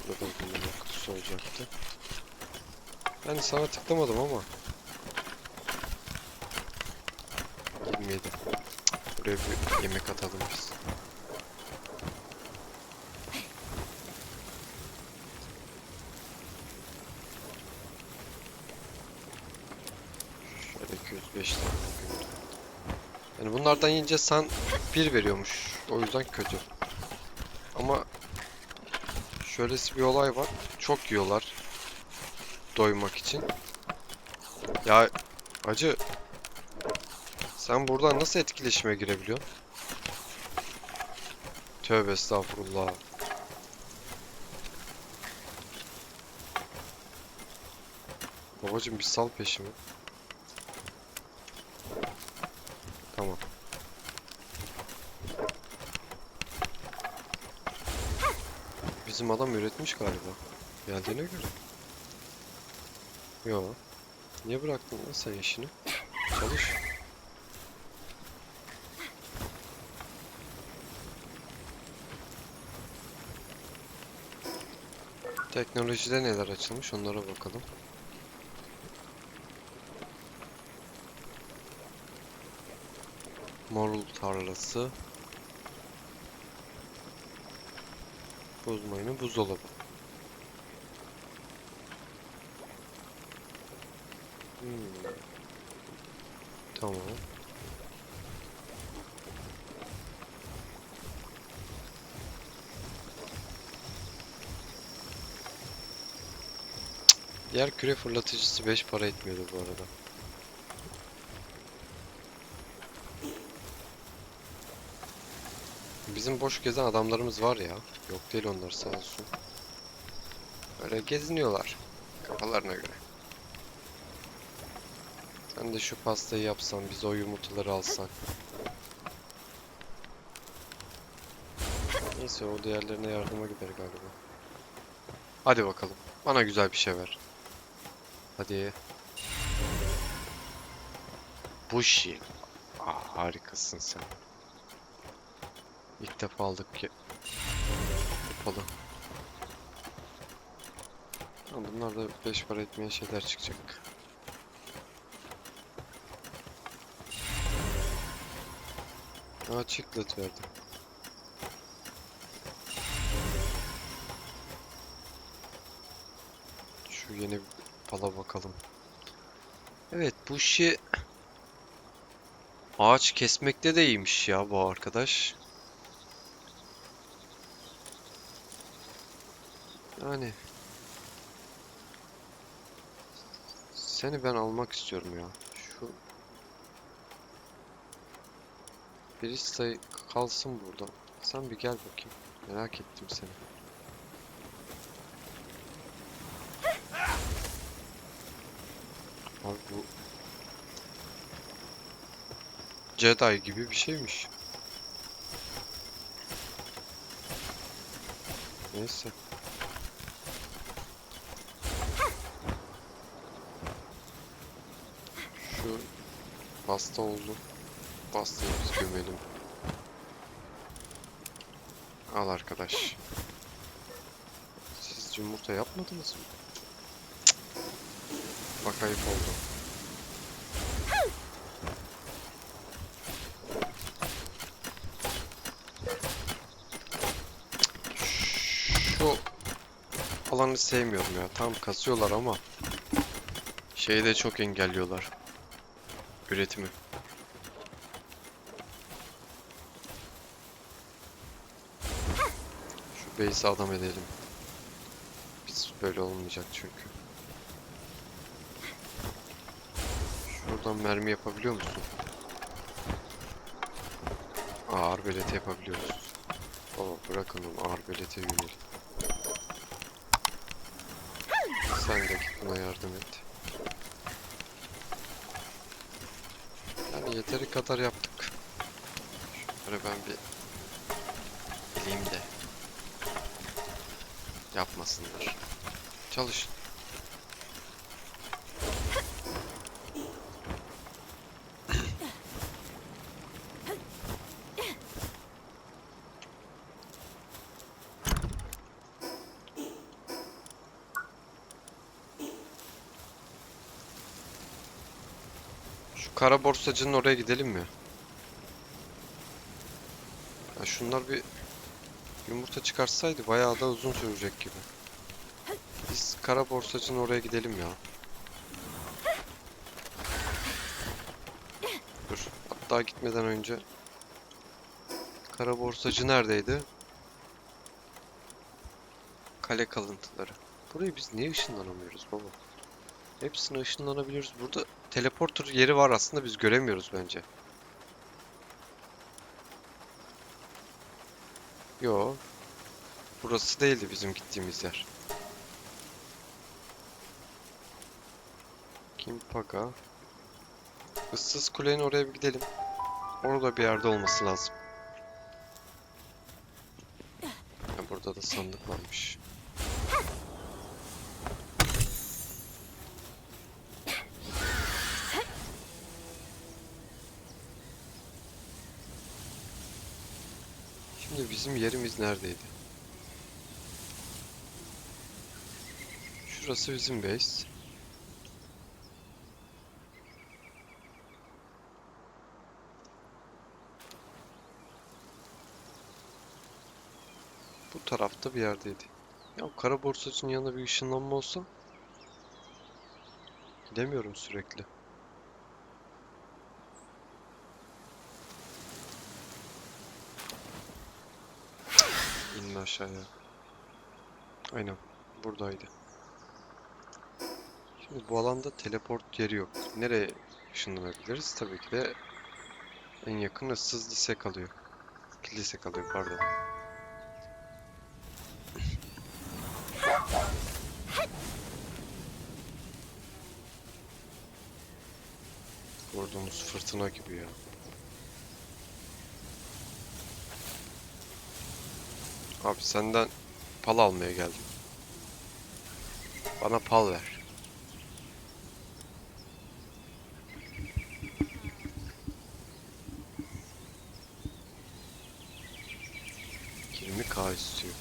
Burada bir yemek kutusu olacaktı. Ben sana tıklamadım ama. 27. Buraya bir yemek atalım biz. Şöyle 205 tane günde. Yani bunlardan yiyince san 1 veriyormuş. O yüzden kötü. Ama şöylesi bir olay var. Çok yiyorlar. Doymak için. Ya acı. Sen buradan nasıl etkileşime girebiliyorsun? Tövbe estağfurullah. Babacım bir sal peşimi. Tamam. Bizim adam üretmiş galiba. Geldiğine göre. Yo. Niye bıraktın lan sen işini? Çalış. Teknolojide neler açılmış onlara bakalım. Marul tarlası. Buz mayını, buzdolabı. Tamam. Diğer küre fırlatıcısı 5 para etmiyordu bu arada. Bizim boş gezen adamlarımız var ya. Yok değil onlar sağ olsun. Öyle geziniyorlar. Kafalarına göre. Sen de şu pastayı yapsan, biz o yumurtaları alsak. Neyse o diğerlerine yardıma gider galiba. Hadi bakalım. Bana güzel bir şey ver. Hadi. Bushi. Aa, harikasın sen. İlk defa aldık ki. Kapalı. Tamam, bunlar da 5 para etmeyen şeyler çıkacak. Aa, chiclet verdi. Şu yeni pala bakalım. Evet, bu işi ağaç kesmekte de iyiymiş ya bu arkadaş. Yani seni ben almak istiyorum ya. Şu birisi kalsın burada. Sen bir gel bakayım. Merak ettim seni. Abi bu Jedi gibi bir şeymiş. Neyse. Şu pasta oldu. Pastayı biz gömelim. Al arkadaş. Siz yumurta yapmadınız mı? Cık. Bak ayıp oldu. Şu alanı sevmiyorum ya. Tam kasıyorlar ama şeyi de çok engelliyorlar. Üretimi. Şu base'i adam edelim. Biz böyle olmayacak çünkü. Şuradan mermi yapabiliyor musun? Arbelet yapabiliyoruz. Baba bırakın onu, arbelete yönel. Sen de git buna yardım et. Yani yeteri kadar yaptık. Şöyle ben bir bileyim de yapmasınlar. Çalışın. Şu kara borsacının oraya gidelim mi? Ya şunlar bir yumurta çıkarsaydı bayağı da uzun sürecek gibi. Biz kara borsacının oraya gidelim ya. Dur. Hatta gitmeden önce kara borsacı neredeydi? Kale kalıntıları. Burayı biz niye ışınlanamıyoruz baba? Hepsine ışınlanabiliyoruz. Burada teleporter yeri var aslında, biz göremiyoruz bence. Yo. Burası değildi bizim gittiğimiz yer. Kimpaga. Issız kulenin oraya bir gidelim. Orada bir yerde olması lazım. Ya burada da sandık varmış. Şimdi bizim yerimiz neredeydi? Şurası bizim base. Bu tarafta bir yerdeydi. Ya kara borsacının yanında bir ışınlanma olsa gidemiyorum sürekli. İnin aşağıya. Aynen. Buradaydı. Şimdi bu alanda teleport yeri yok. Nereye ışınlanabiliriz? Tabii ki de en yakın ıssız lise kalıyor. Kilise kalıyor pardon. Vurduğumuz fırtına gibi ya. Abi senden pal almaya geldim. Bana pal ver. K istiyor.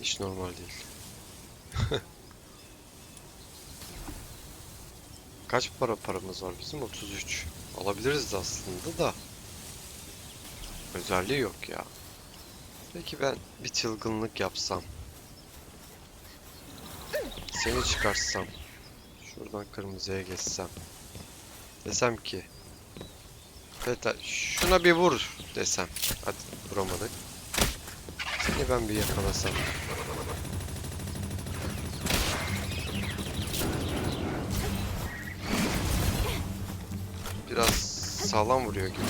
Hiç normal değil. Kaç paramız var bizim? 33. Alabiliriz de aslında da. Özelliği yok ya. Peki ben bir çılgınlık yapsam. Seni çıkarsam. Şuradan kırmızıya geçsem. Desem ki. Beta şuna bir vur desem. Hadi vuramadık. Seni ben bir yakalasam. Biraz sağlam vuruyor gibi.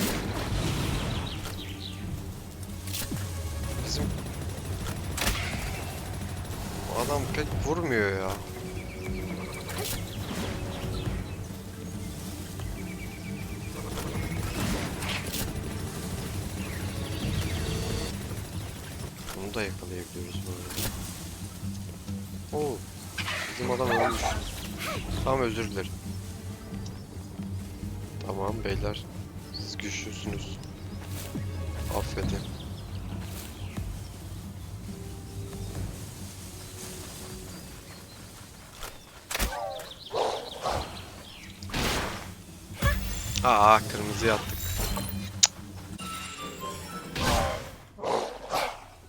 bizim adam pek vurmuyor ya. Bunu da yakalayabiliyoruz böyle. Oo, bizim adam ölmüş. Tamam, özür dilerim. Tamam beyler, siz güçlüsünüz. Affedin. Aa, kırmızıya attık.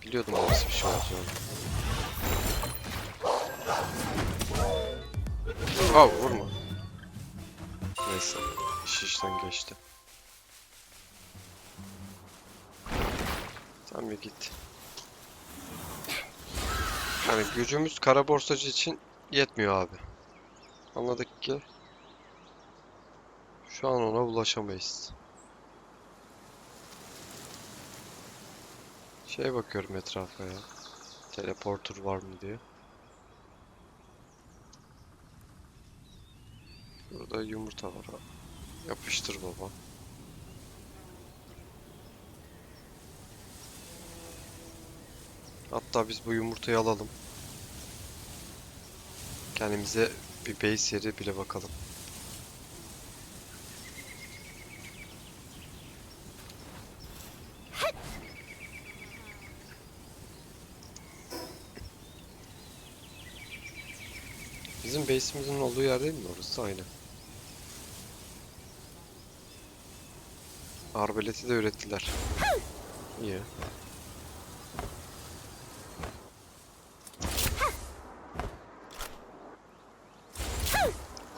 Biliyordum nasıl bir şey olacağını. Aa, vurma. Neyse, iş işten geçti. Sen bir git. Yani gücümüz kara borsacı için yetmiyor abi. Anladık ki şu an ona ulaşamayız. Şeye bakıyorum etrafa ya. Teleporter var mı diye. Burada yumurta var abi. Yapıştır baba. Hatta biz bu yumurtayı alalım. Kendimize bir base yeri bile bakalım. Bizim base'imizin olduğu yer değil mi orası? Aynen. Arbaleti de ürettiler. İyi.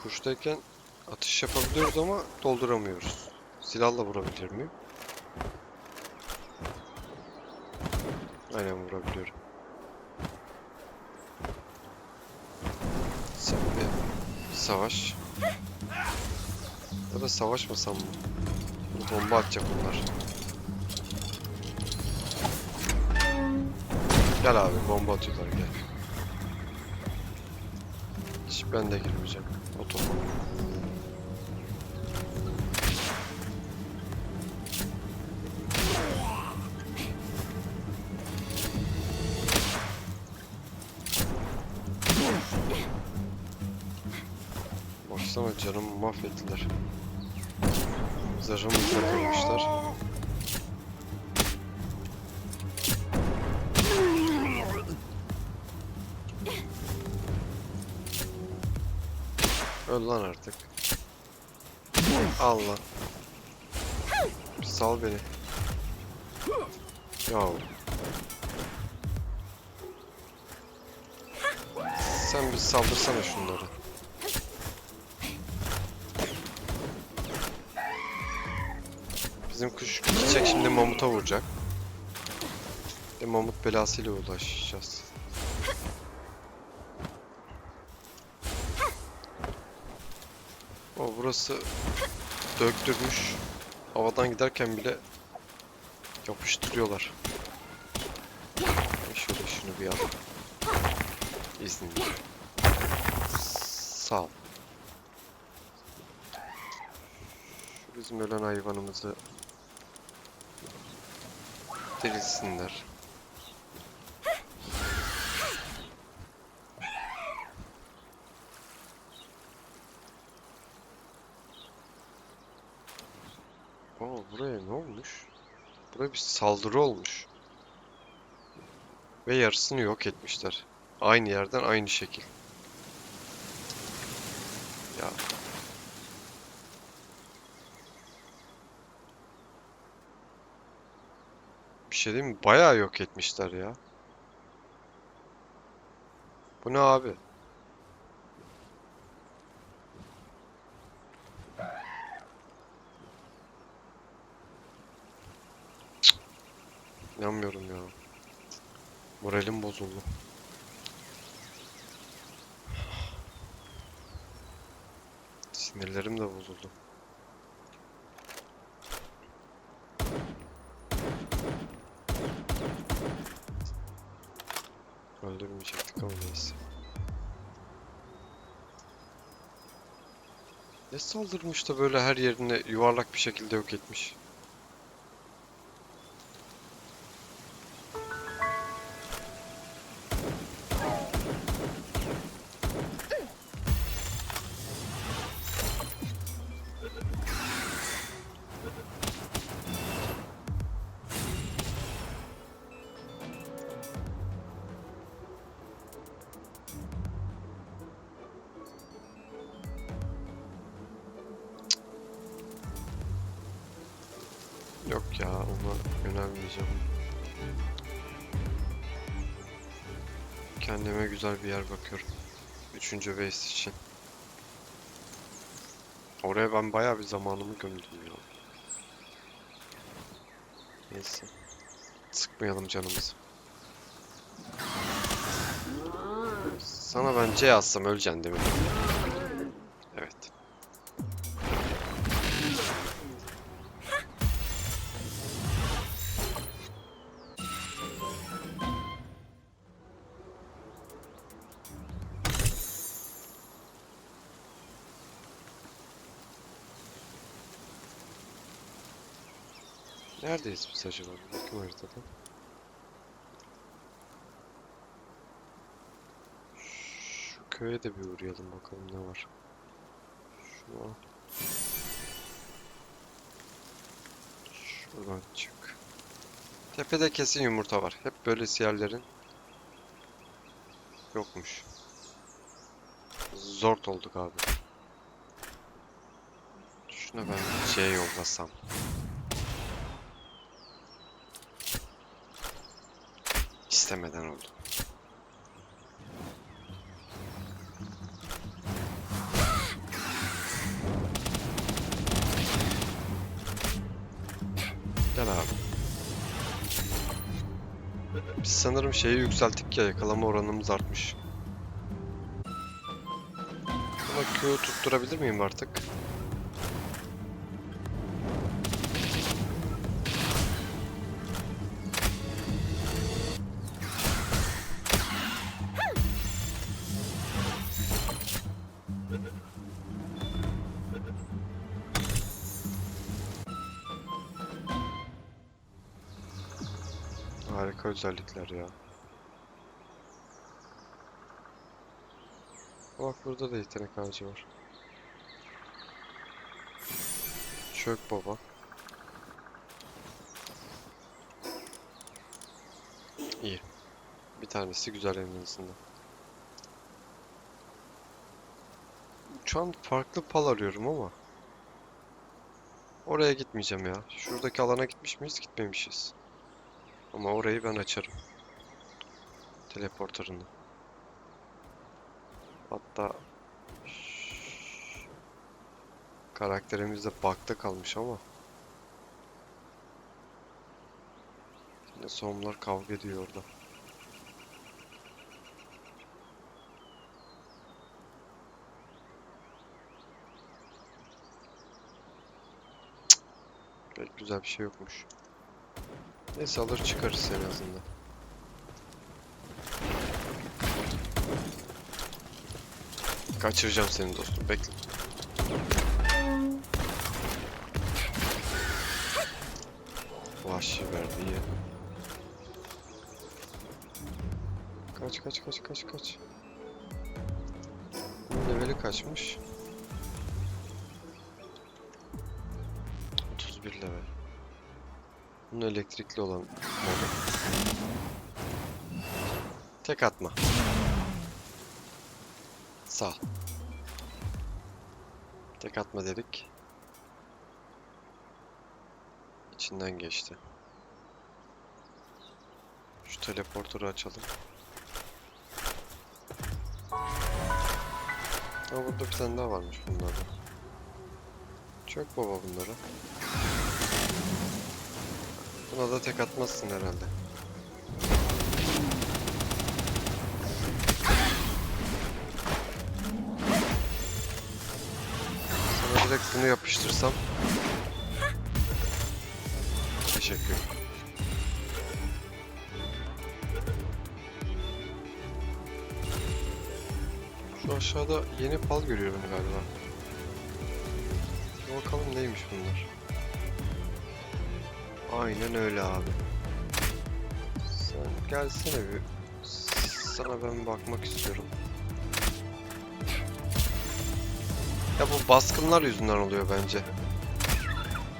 Kuştayken atış yapabiliyoruz ama dolduramıyoruz. Silahla vurabilir miyim? Aynen, vurabiliyorum. Sen bir savaş. Ya da savaşmasam mı? Bomba atacak bunlar. Gel abi, bomba atıyorlar, gel. Hiç ben de girmeyeceğim. O topa. Baksana, canımı mahvettiler. Zırhımı kırmışlar. Öl lan artık. Allah. Bir sal beni. Yahu. Sen bir saldırsana şunları. Bizim kuş gidecek şimdi, mamuta vuracak. Mamut belasıyla uğraşacağız. O burası döktürmüş. Havadan giderken bile yapıştırıyorlar. Şöyle şunu bir al. İzninle. Sağ ol. Şu bizim ölen hayvanımızı dirilsinler. Oo, buraya ne olmuş? Buraya bir saldırı olmuş. Ve yarısını yok etmişler. Aynı yerden aynı şekil. Ya. Bir şey diyeyim mi? Bayağı yok etmişler ya. Bu ne abi? Cık. İnanmıyorum ya. Moralim bozuldu. Sinirlerim de bozuldu. Öldürmeyecektik ama neyse. Ne saldırmış da böyle her yerini yuvarlak bir şekilde yok etmiş. Yok ya, ona yönelmeyeceğim. Kendime güzel bir yer bakıyorum. Üçüncü base için. Oraya ben bayağı bir zamanımı gömdüm ya. Neyse. Sıkmayalım canımızı. Sana ben C atsam öleceksin değil mi? Evet. Neredeyiz biz acaba? Bir bakayım haritada. Şu köye de bir uğrayalım bakalım ne var. Şunu al. Şuradan çık. Tepede kesin yumurta var. Hep böylesi yerlerin yokmuş. Zort olduk abi. Şuna ben bir C yollasam. İstemeden oldu. Gel abi. Biz sanırım şeyi yükselttik ya, yakalama oranımız artmış. Buna Q tutturabilir miyim artık? Harika özellikler ya. Bak burada da yetenek ağacı var. Çök baba. İyi. Bir tanesi güzel en azından. Şu an farklı pal arıyorum ama oraya gitmeyeceğim ya. Şuradaki alana gitmiş miyiz? Gitmemişiz. Ama orayı ben açarım. Teleporterını. Hatta karakterimiz de bug'da kalmış ama yine sonlar kavga ediyor orada. Pek güzel bir şey yokmuş. Neyse alır çıkarız en azından. Kaçıracağım seni dostum, bekle. Vahşi verdi iyi. Kaç kaç kaç kaç kaç. Bunun leveli kaçmış? 31 level. Bunun elektrikli olan modu. Tek atma. Sağ ol. Tek atma dedik. İçinden geçti. Şu teleportörü açalım. Ama burada bir tane daha varmış bunlardan. Çök baba bunları. Buna da tek atmazsın herhalde. Sana direkt bunu yapıştırsam. Teşekkür. Şu aşağıda yeni pal görüyorum galiba. Bir bakalım neymiş bunlar. Aynen öyle abi. Sen gelsene bir. Sana ben bakmak istiyorum. Ya bu baskınlar yüzünden oluyor bence.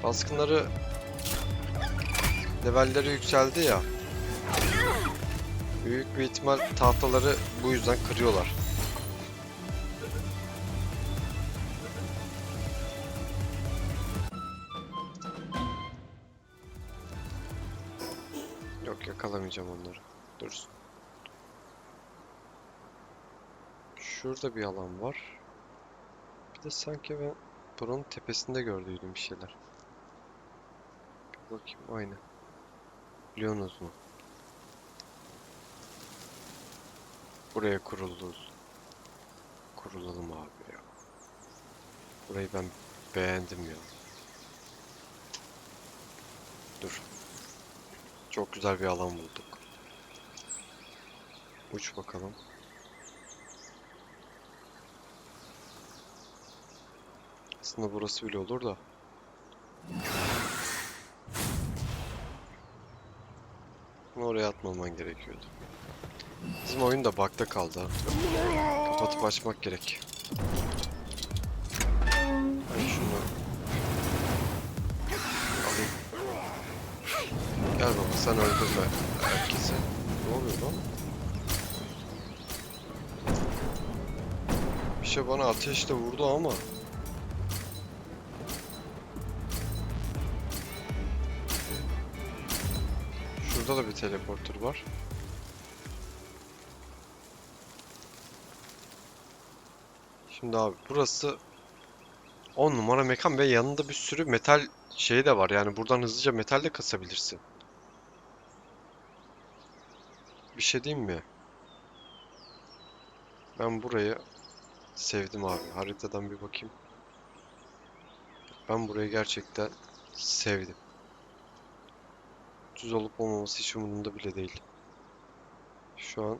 Baskınları levelleri yükseldi ya. Büyük bir ihtimal tahtaları bu yüzden kırıyorlar. Yok, yakalamayacağım onları. Dursun. Şurada bir alan var. Bir de sanki ben buranın tepesinde gördüydüm bir şeyler. Bir bakayım, aynen. Biliyorsunuz mu? Buraya kurulalım abi ya. Burayı ben beğendim ya. Dur. Çok güzel bir alan bulduk. Uç bakalım. Aslında burası bile olur da. Bunu oraya atmaman gerekiyordu. Bizim oyun da bug'da kaldı. Kapatıp açmak gerek. Ben şunu alayım. Gel baba, sen öldürme herkesi. Ne oluyor lan? Bir şey bana ateşle vurdu ama. Şurada da bir teleporter var. Şimdi abi burası 10 numara mekan ve yanında bir sürü metal şey de var. Yani buradan hızlıca metal de kasabilirsin. Bir şey diyeyim mi? Ben burayı sevdim abi. Haritadan bir bakayım. Ben burayı gerçekten sevdim. Düz olup olmaması hiç umurumda bile değil. Şu an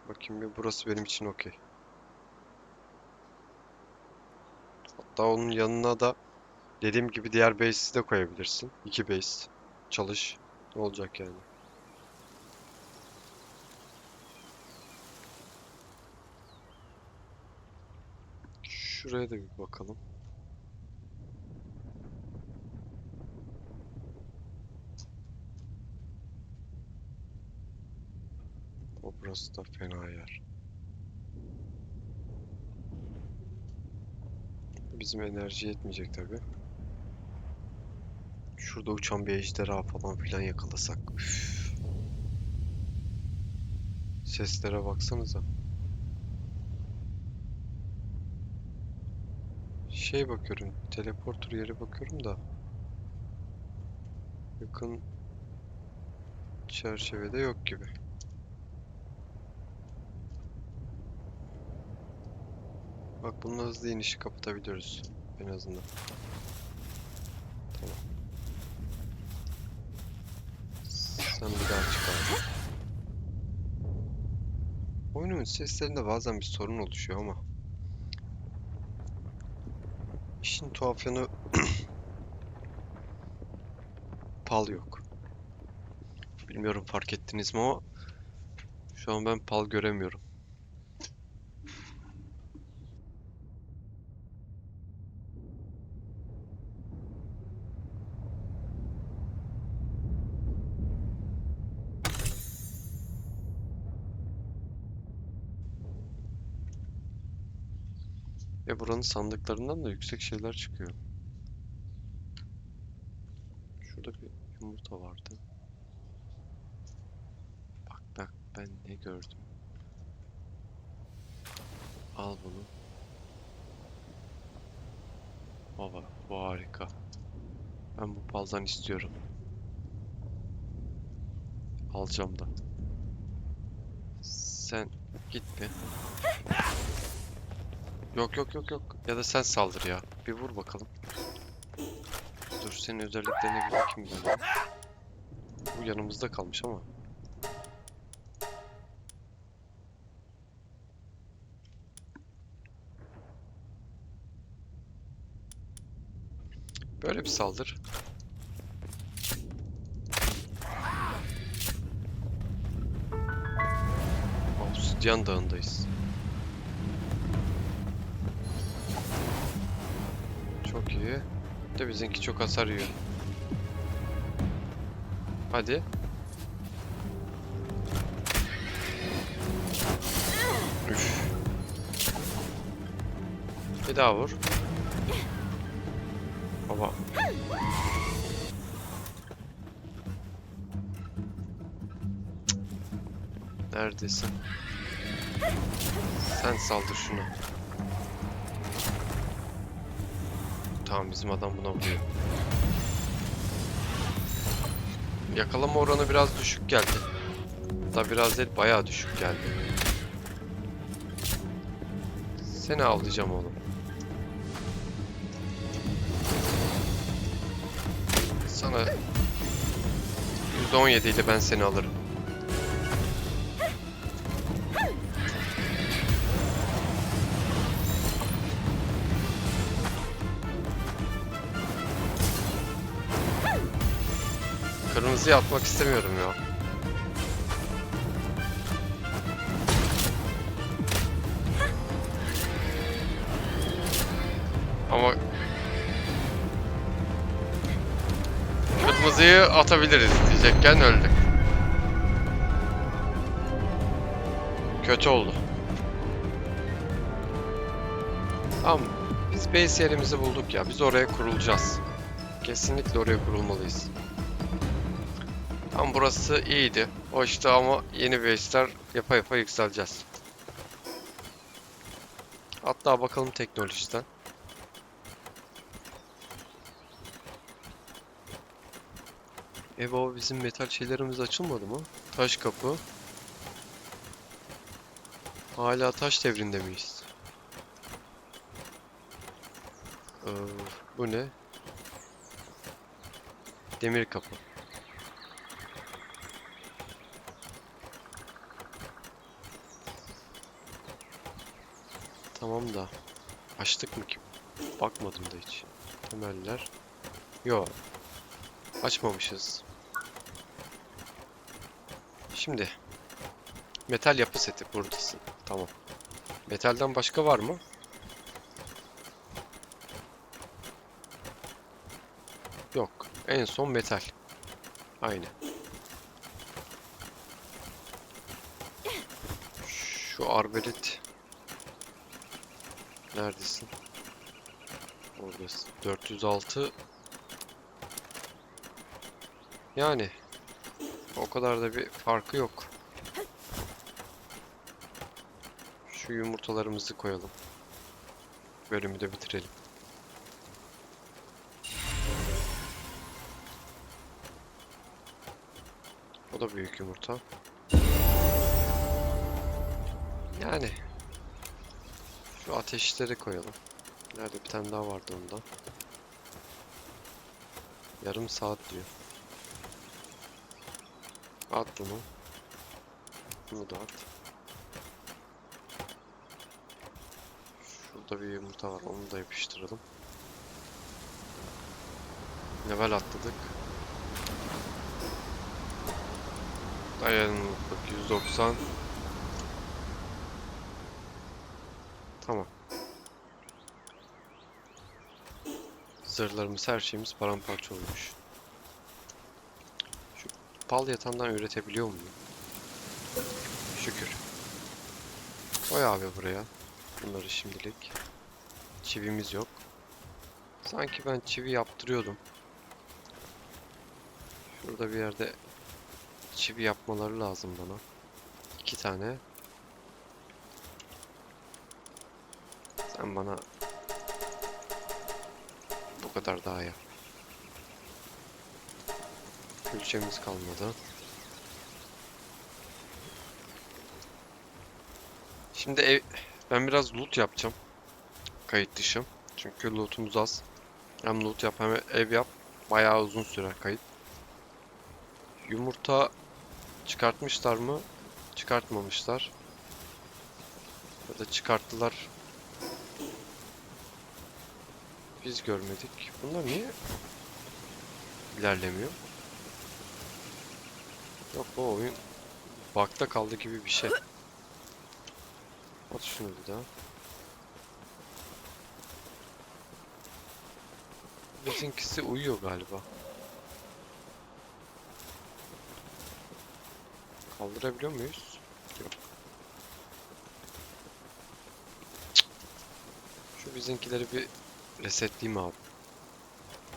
bakayım bir, burası benim için okey. Hatta onun yanına da dediğim gibi diğer base'i de koyabilirsin. 2 base. Çalış. Ne olacak yani? Şuraya da bir bakalım. O, burası da fena yer. Bizim enerji yetmeyecek tabii. Şurada uçan bir ejderha falan filan yakalasak. Üf. Seslere baksanıza. Şey bakıyorum. Teleporter yere bakıyorum da. Yakın çerçevede yok gibi. Bak, bununla hızlı inişi kapatabiliyoruz. En azından. Tamam. Sen bir daha çık abi. Oyunun seslerinde bazen bir sorun oluşuyor ama. İşin tuhaf yanı pal yok. Bilmiyorum fark ettiniz mi ama şu an ben pal göremiyorum. Ve buranın sandıklarından da yüksek şeyler çıkıyor. Şurada bir yumurta vardı. Bak bak, ben ne gördüm. Al bunu. Baba, bu harika. Ben bu paldan istiyorum. Alacağım da. Sen git mi? Yok yok yok yok. Ya da sen saldır ya. Bir vur bakalım. Dur, senin özelliklerine bir bakayım ben. Bu yanımızda kalmış ama. Böyle bir saldır. Obsidyen Dağı'ndayız. Çok iyi. De bizimki çok hasar yiyor. Hadi. Üf. Bir daha vur. Baba. Neredesin? Sen saldır şunu. Tamam, bizim adam buna vuruyor. Yakalama oranı biraz düşük geldi. Da biraz değil, bayağı düşük geldi. Seni avlayacağım oğlum. Sana %17 ile ben seni alırım. Kırmızıya atmak istemiyorum ya. Ama kırmızıyı atabiliriz diyecekken öldük. Kötü oldu. Tamam. Biz base yerimizi bulduk ya. Biz oraya kurulacağız. Kesinlikle oraya kurulmalıyız. Tam burası iyiydi. Hoştu ama yeni base'ler yapa yapa yükseleceğiz. Hatta bakalım teknolojiden. Baba, bizim metal şeylerimiz açılmadı mı? Taş kapı. Hala taş devrinde miyiz? Ee, Bu ne? Demir kapı. Tamam da açtık mı ki? Bakmadım da hiç. Temeller. Yok. Açmamışız. Şimdi metal yapı seti buradasın. Tamam. Metalden başka var mı? Yok. En son metal. Aynı. Şu arbelet. Neredesin? Oradasın. 406. Yani o kadar da bir farkı yok. Şu yumurtalarımızı koyalım. Bölümü de bitirelim. O da büyük yumurta. Yani şu ateşleri koyalım. Nerede bir tane daha vardı ondan. Yarım saat diyor. At bunu. Bunu da at. Şurada bir yumurta var. Onu da yapıştıralım. Level atladık. Dayanıklılık 190. Tamam. Zırhlarımız, her şeyimiz paramparça olmuş. Şu pal yatağından üretebiliyor muyum? Şükür. Koy abi buraya. Bunları şimdilik. Çivimiz yok. Sanki ben çivi yaptırıyordum. Şurada bir yerde çivi yapmaları lazım bana. 2 tane. Sen bana bu kadar daha yap. Külçemiz kalmadı. Şimdi ben biraz loot yapacağım. Kayıt dışı. Çünkü lootumuz az. Hem loot yap hem ev yap. Bayağı uzun sürer kayıt. Yumurta çıkartmışlar mı? Çıkartmamışlar. Ya da çıkarttılar. Biz görmedik. Bunlar niye ilerlemiyor? Yok, bu oyun bug'da kaldı gibi bir şey. At şunu bir daha. Bizimkisi uyuyor galiba. Kaldırabiliyor muyuz? Yok. Şu bizimkileri bir resetleyeyim abi.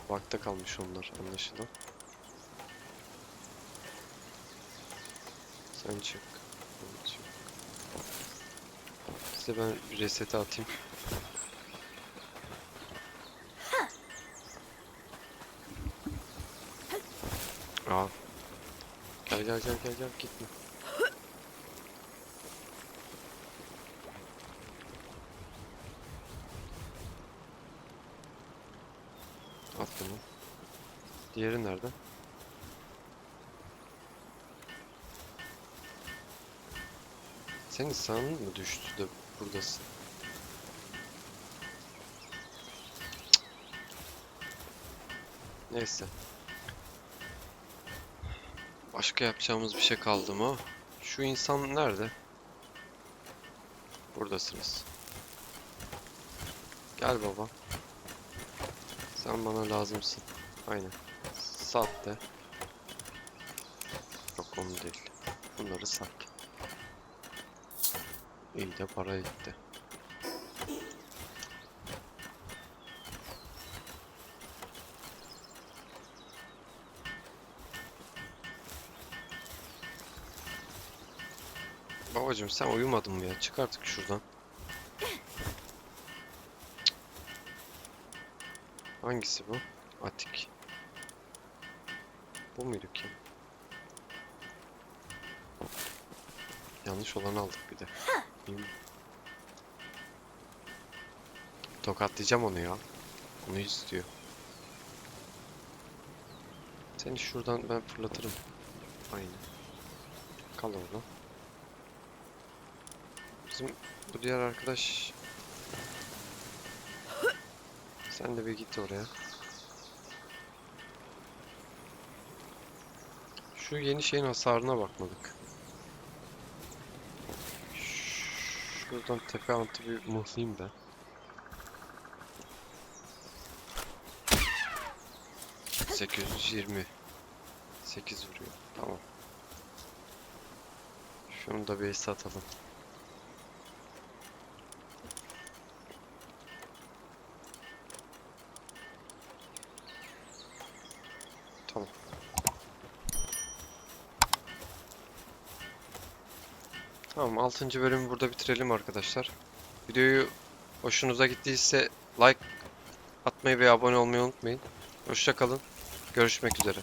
Bug'da kalmış onlar anlaşılan. Sen çık. Sen çık. Size ben bir reset'e atayım. Aa. Gel gel gel gel gel, gitme. At bunu. Diğeri nerede? Senin sağın mı düştü de buradasın? Neyse. Başka yapacağımız bir şey kaldı mı? Şu insan nerede? Buradasınız. Gel baba. Sen bana lazımsın. Aynen. Sat de. Yok, onu değil. Bunları sat. İyi de para etti. Babacım sen uyumadın mı ya? Çık artık şuradan. Hangisi bu? Atik. Bu muydu ki? Yanlış olanı aldık bir de. Tokatlayacağım onu ya. Onu istiyor. Seni şuradan ben fırlatırım. Aynen. Kal orada. Bizim bu diğer arkadaş... Sen de bir git oraya. Şu yeni şeyin hasarına bakmadık. Şuradan tepe altı bir mıhlayayım ben. 820. 8 vuruyor. Tamam. Şunu da bir satalım. Tamam. Tamam, 6. bölümü burada bitirelim arkadaşlar. Videoyu hoşunuza gittiyse like atmayı ve abone olmayı unutmayın. Hoşça kalın. Görüşmek üzere.